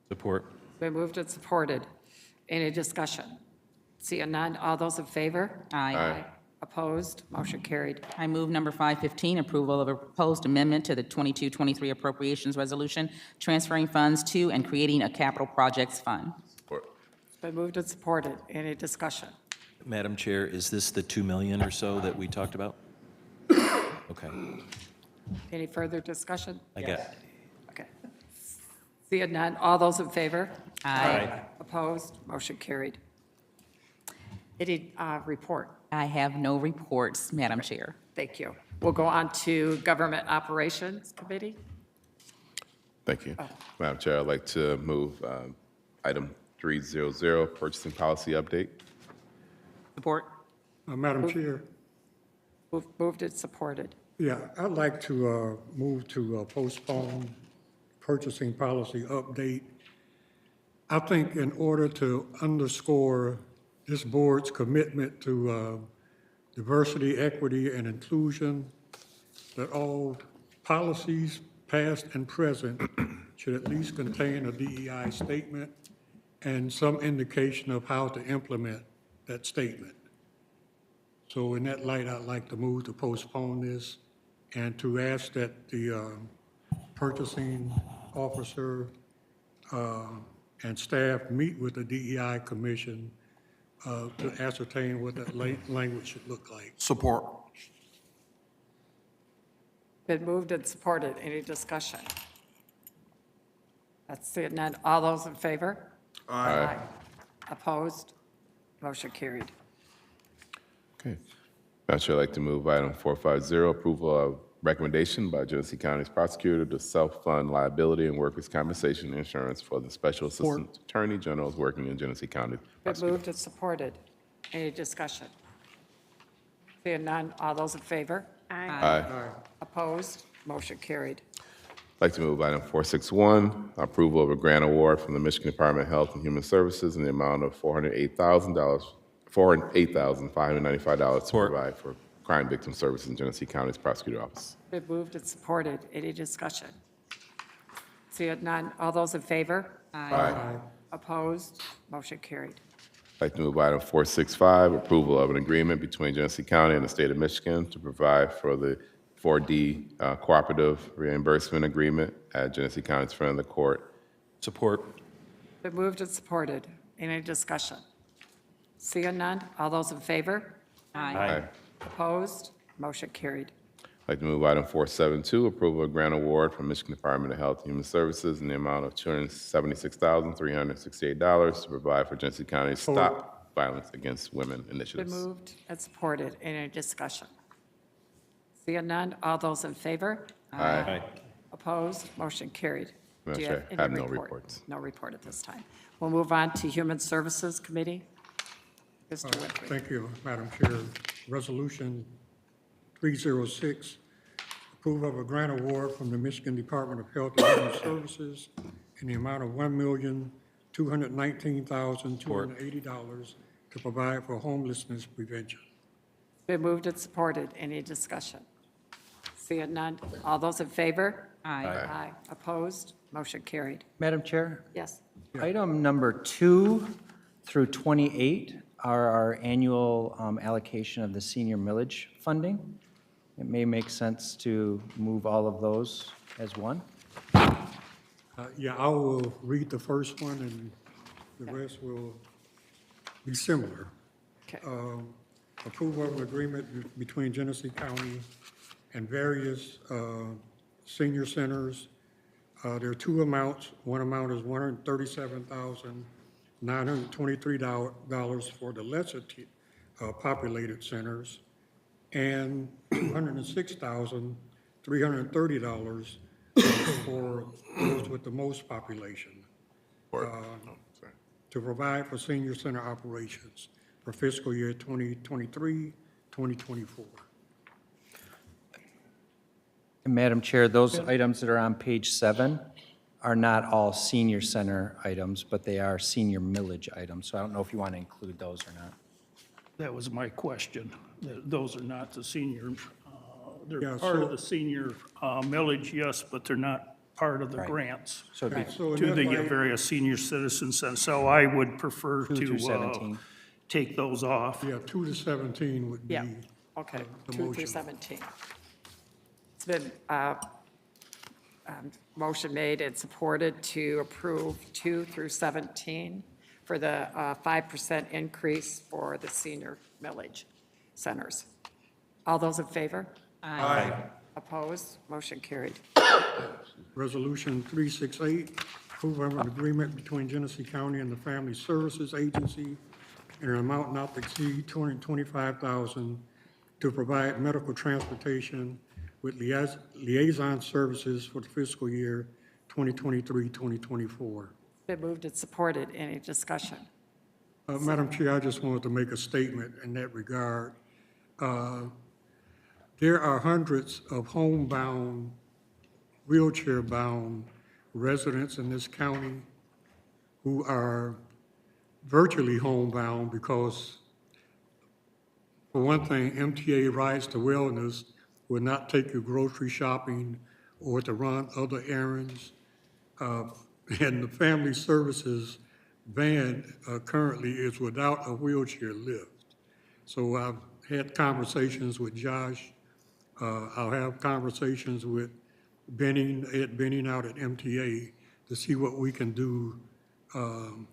Support. Been moved and supported. Any discussion? Seeing none, all those in favor? Aye. Opposed? Motion carried. I move number 515, approval of a proposed amendment to the 22-23 appropriations resolution, transferring funds to and creating a capital projects fund. Support. Been moved and supported. Any discussion? Madam Chair, is this the 2 million or so that we talked about? Okay. Any further discussion? I got. Okay. Seeing none, all those in favor? Aye. Opposed? Motion carried. Any report? I have no reports, Madam Chair. Thank you. We'll go on to Government Operations Committee. Thank you. Madam Chair, I'd like to move item 300, purchasing policy update. Support. Madam Chair, Moved and supported. yeah, I'd like to move to postpone purchasing policy update. I think in order to underscore this board's commitment to diversity, equity, and inclusion, that all policies, past and present, should at least contain a DEI statement and some indication of how to implement that statement. So in that light, I'd like to move to postpone this and to ask that the purchasing officer and staff meet with the DEI Commission to ascertain what that language should look like. Support. Been moved and supported. Any discussion? That's it. None. All those in favor? Aye. Opposed? Motion carried. Okay. Madam Chair, I'd like to move item 450, approval of recommendation by Genesee County's prosecutor to self-fund liability and workers' compensation insurance for the Special Assistant Attorney Generals working in Genesee County. Been moved and supported. Any discussion? Seeing none, all those in favor? Aye. Opposed? Motion carried. I'd like to move item 461, approval of a grant award from the Michigan Department of Health and Human Services in the amount of $408,595 to provide for crime victim services in Genesee County's prosecutor office. Been moved and supported. Any discussion? Seeing none, all those in favor? Aye. Opposed? Motion carried. I'd like to move item 465, approval of an agreement between Genesee County and the state of Michigan to provide for the 4D cooperative reimbursement agreement at Genesee County's front of the court. Support. Been moved and supported. Any discussion? Seeing none, all those in favor? Aye. Opposed? Motion carried. I'd like to move item 472, approval of grant award from Michigan Department of Health and Human Services in the amount of $276,368 to provide for Genesee County's Stop Violence Against Women Been initiatives. moved and supported. Any discussion? Seeing none, all those in favor? Aye. Opposed? Motion carried. Madam Do you Chair, any I have no report? reports. No report at this time. We'll move on to Human Services Committee. Mr. Winfrey. Thank you, Madam Chair. Resolution 306, approval of a grant award from the Michigan Department of Health and Human Services in the amount of $1,219,280 to provide for homelessness prevention. Been moved and supported. Any discussion? Seeing none, all those in favor? Aye. Opposed? Motion carried. Madam Chair? Yes. Item number 2 through 28 are our annual allocation of the senior millage funding. It may make sense to move all of those as one. Yeah, I will read the first one and the rest will be similar. Okay. Approval of an agreement between Genesee County and various senior centers. There are two amounts. One amount is $137,923 for the lesser populated centers, and $206,330 for those with the most population, to provide for senior center operations for fiscal year 2023, 2024. And Madam Chair, those items that are on page 7 are not all senior center items, but they are senior millage items. So I don't know if you want to include those or not. That was my question. Those are not the senior, they're Yeah, part so- of the senior millage, yes, but they're not part of the Right. grants So it'd be So in to that the way- various senior citizens. And so I would prefer 2 through to 17. take those off. Yeah, 2 to 17 would be. Yeah, okay, the 2 through motion. 17. It's been motion made and supported to approve 2 through 17 for the 5% increase for the senior millage centers. All those in favor? Aye. Opposed? Motion carried. Resolution 368, approval of an agreement between Genesee County and the Family Services Agency in an amount not to exceed $225,000 to provide medical transportation with liaison services for the fiscal year 2023, 2024. Been moved and supported. Any discussion? Madam Chair, I just wanted to make a statement in that regard. There are hundreds of homebound, wheelchair-bound residents in this county who are virtually homebound because, for one thing, MTA Rides to Wellness will not take you grocery shopping or to run other errands. And the Family Services van currently is without a wheelchair lift. So I've had conversations with Josh. I'll have conversations with Ed Benning out at MTA to see what we can do, to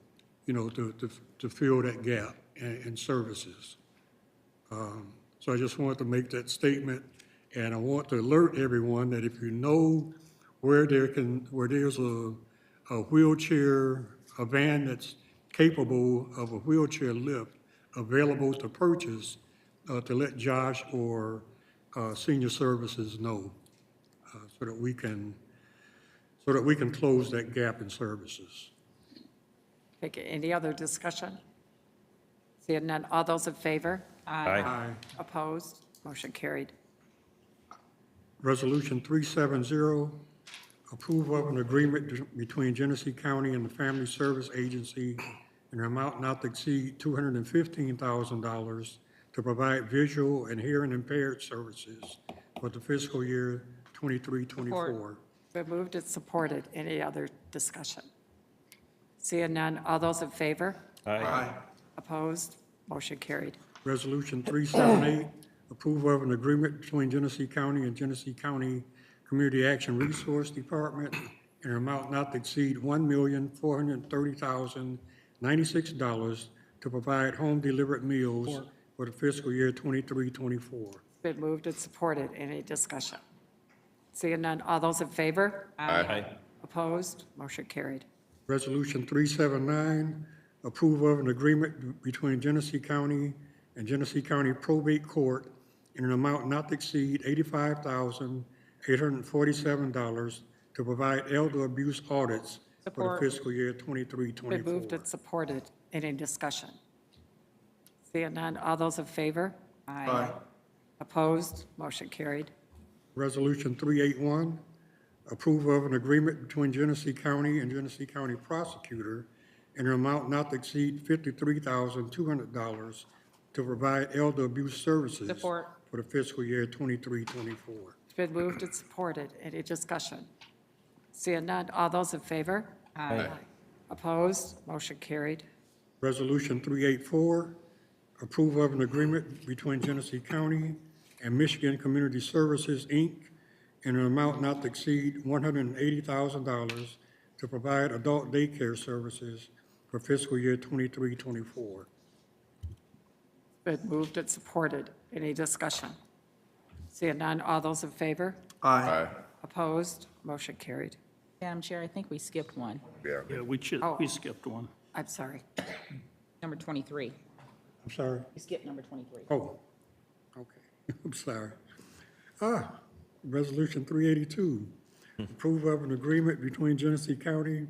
fill that gap in services. So I just wanted to make that statement, and I want to alert everyone that if you know where there's a wheelchair, a van that's capable of a wheelchair lift available to purchase, to let Josh or Senior Services know, so that we can close that gap in services. Okay, any other discussion? Seeing none, all those in favor? Aye. Opposed? Motion carried. Resolution 370, approval of an agreement between Genesee County and the Family Service Agency in an amount not to exceed $215,000 to provide visual and hearing impaired services for the fiscal year 23-24. Been moved and supported. Any other discussion? Seeing none, all those in favor? Aye. Opposed? Motion carried. Resolution 378, approval of an agreement between Genesee County and Genesee County Community Action Resource Department in an amount not to exceed $1,430,096 to provide home-delivered meals for the fiscal year 23-24. Been moved and supported. Any discussion? Seeing none, all those in favor? Aye. Opposed? Motion carried. Resolution 379, approval of an agreement between Genesee County and Genesee County Probate Court in an amount not to exceed $85,847 to provide elder abuse audits for Support. the fiscal year 23-24. Been moved and supported. Any discussion? Seeing none, all those in favor? Aye. Opposed? Motion carried. Resolution 381, approval of an agreement between Genesee County and Genesee County Prosecutor in an amount not to exceed $53,200 to provide elder abuse services Support. for the fiscal year 23-24. It's been moved and supported. Any discussion? Seeing none, all those in favor? Aye. Opposed? Motion carried. Resolution 384, approval of an agreement between Genesee County and Michigan Community Services, Inc. in an amount not to exceed $180,000 to provide adult daycare services for fiscal year 23-24. Been moved and supported. Any discussion? Seeing none, all those in favor? Aye. Opposed? Motion carried. Madam Chair, I think we skipped one, Yeah, we skipped one. I'm sorry. number 23. I'm sorry. We skipped number 23. Oh, okay, I'm sorry. Resolution 382, approve of an agreement between Genesee County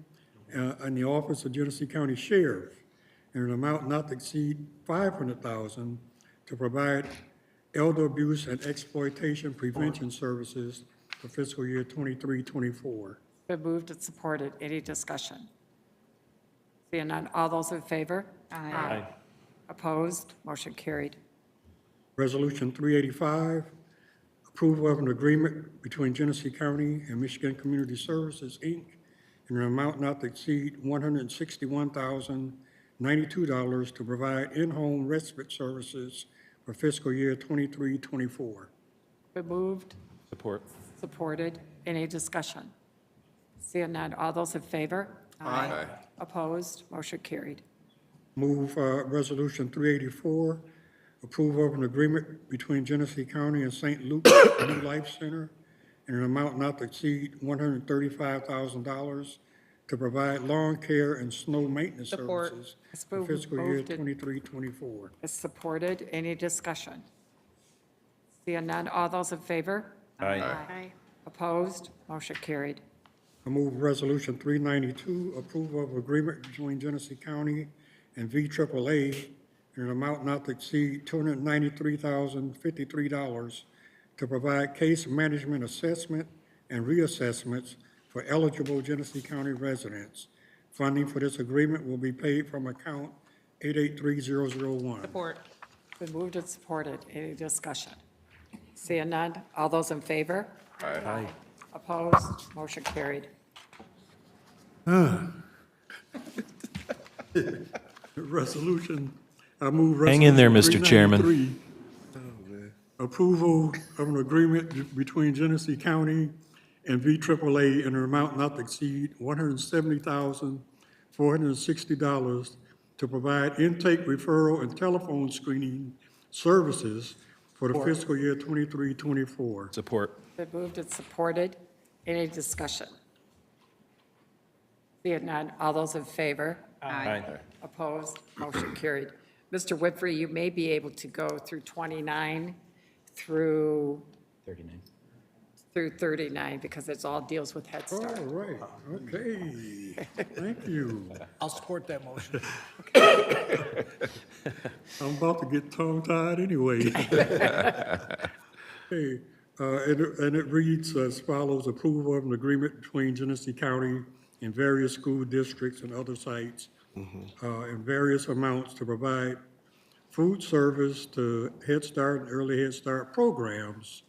and the Office of Genesee County Sheriff in an amount not to exceed $500,000 to provide elder abuse and exploitation prevention services for fiscal year 23-24. Been moved and supported. Any discussion? Seeing none, all those in favor? Aye. Opposed? Motion carried. Resolution 385, approval of an agreement between Genesee County and Michigan Community Services, Inc. in an amount not to exceed $161,092 to provide in-home respite services for fiscal year 23-24. Been moved, Support. supported. Any discussion? Seeing none, all those in favor? Aye. Opposed? Motion carried. Move Resolution 384, approval of an agreement between Genesee County and St. Luke's New Life Center in an amount not to exceed $135,000 to provide lawn care and snow maintenance Support. services It's for moved- fiscal year moved it. 23-24. Is supported. Any discussion? Seeing none, all those in favor? Aye. Opposed? Motion carried. I move Resolution 392, approval of agreement between Genesee County and VAAA in an amount not to exceed $293,053 to provide case management assessment and reassessments for eligible Genesee County residents. Funding for this agreement will be paid from account 883001. Support. Been moved and supported. Any discussion? Seeing none, all those in favor? Aye. Opposed? Motion carried. Resolution, I move. Hang in there, Resolution Mr. Chairman. 393, Approval of an agreement between Genesee County and VAAA in an amount not to exceed $170,460 to provide intake, referral, and telephone screening services for the fiscal year 23-24. Support. Been moved and supported. Any discussion? Seeing none, all those in favor? Aye. Opposed? Motion carried. Mr. Whitford, you may be able to go through 29 through 39. through 39 because it's all deals with Head All Start. right, okay, thank you. I'll support that motion. I'm about to get tongue-tied anyway. Okay, and it reads as follows: approval of an agreement between Genesee County and various school districts and other sites in various amounts to provide food service to Head Start and Early Head Start programs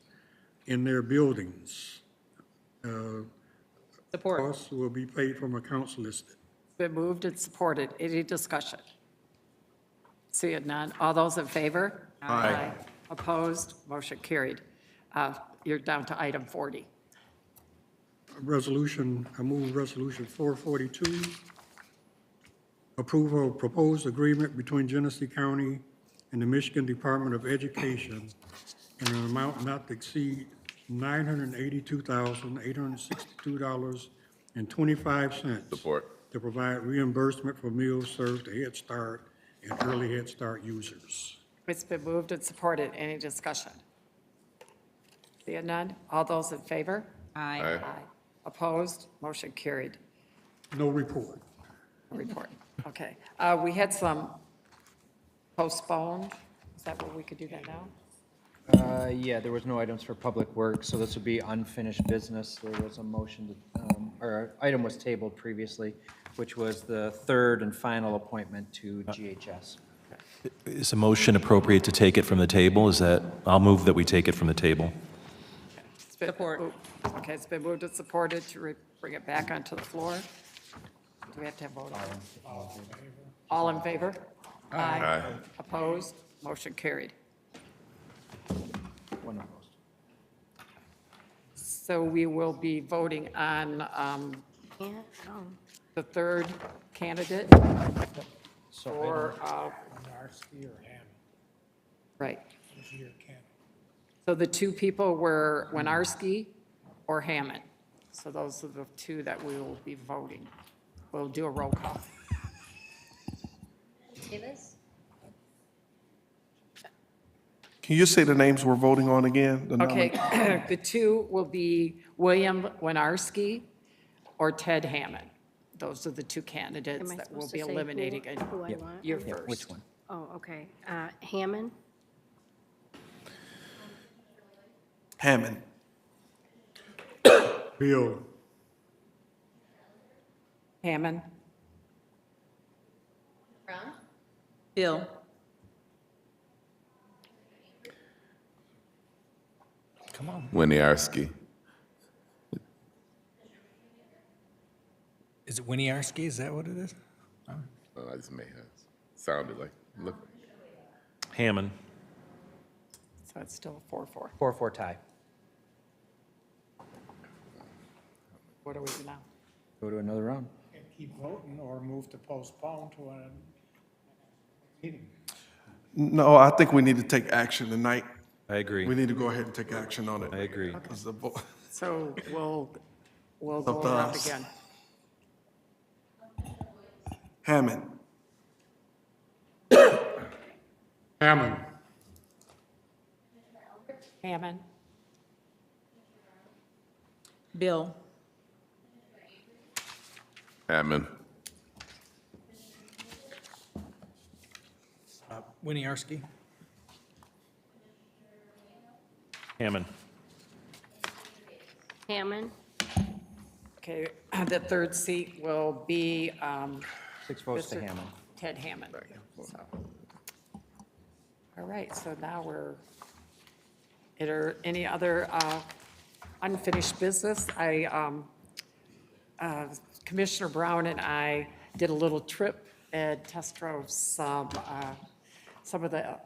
in their buildings. Support. Costs will be paid from accounts listed. Been moved and supported. Any discussion? Seeing none, all those in favor? Aye. Opposed? Motion carried. You're down to item 40. Resolution, I move Resolution 442, approval of proposed agreement between Genesee County and the Michigan Department of Education in an amount not to exceed $982,862.25 Support. to provide reimbursement for meals served to Head Start and Early Head Start users. It's been moved and supported. Any discussion? Seeing none, all those in favor? Aye. Opposed? Motion carried. No report. Report. Okay. We had some postponed. Is that what we could do that now? Yeah, there was no items for public works, so this would be unfinished business. There was a motion, or item was tabled previously, which was the third and final appointment to GHS. Is a motion appropriate to take it from the table? Is that, I'll move that we take it from the table. Support. Okay, it's been moved and supported to bring it back onto the floor. Do we have to have vote on it? All in favor? Aye. Opposed? Motion carried. One opposed. So we will be voting on the third candidate for, Narski or Ham? right. Who's your candidate? So the two people were Winarski or Hammond. So those are the two that we will be voting. We'll do a roll call. Davis? Can you say the names we're voting on again? The Okay, the two will be William Winarski or Ted Hammond. Those are the two candidates Am I that we'll supposed be to say eliminating. And who I want? you're first. Which one? Oh, okay. Hammond? Hammond. Bill, Hammond, Brown? Bill. Come on. Winiarski. Is it Winiarski? Is that what it is? I just may have sounded like, look. Hammond. so it's still a 4-4. 4-4 tie. What do we do now? Go to another round. Keep voting or move to postpone to a meeting. No, I think we need to take action tonight. I agree. We need to go ahead and take action on it. I agree. 'Cause the vo- So we'll Up go to around us. again. Hammond. Hammond, Hammond, Bill. Hammond. Winiarski? Hammond. Hammond? okay, the third seat will be 6 votes to Mr. Hammond. Ted Hammond. So, all right, so now are there any other unfinished business? Commissioner Brown and I did a little trip and test drove some of the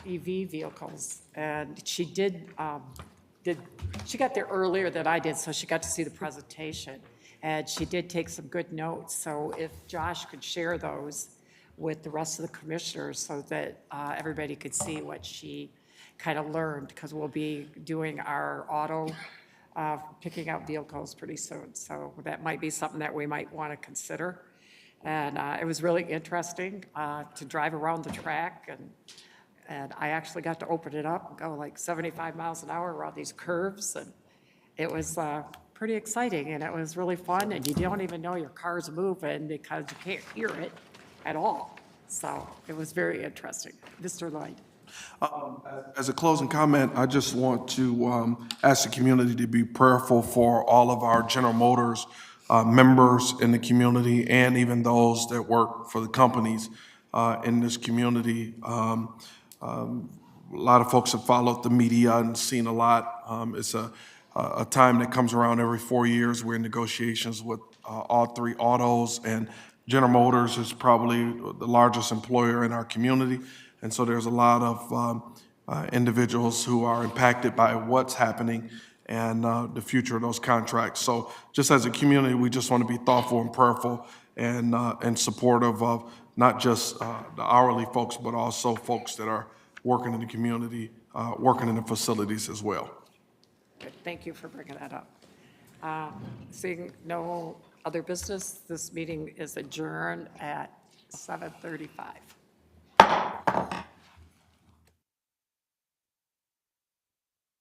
EV vehicles, and she she got there earlier than I did, so she got to see the presentation, and she did take some good notes. So if Josh could share those with the rest of the commissioners so that everybody could see what she kind of learned, because we'll be doing our auto, picking out vehicles pretty soon. So that might be something that we might want to consider. And it was really interesting to drive around the track, and I actually got to open it up and go like 75 miles an hour around these curves, and it was pretty exciting, and it was really fun, and you don't even know your car's moving because you can't hear it at all. So it was very interesting. Mr. Lloyd. As a closing comment, I just want to ask the community to be prayerful for all of our General Motors members in the community and even those that work for the companies in this community. A lot of folks have followed the media and seen a lot. It's a time that comes around every 4 years. We're in negotiations with all three autos, and General Motors is probably the largest employer in our community. And so there's a lot of individuals who are impacted by what's happening and the future of those contracts. So just as a community, we just want to be thoughtful and prayerful and supportive of not just the hourly folks, but also folks that are working in the community, working in the facilities as well. Good. Thank you for bringing that up. Seeing no other business, this meeting is adjourned at 7:35.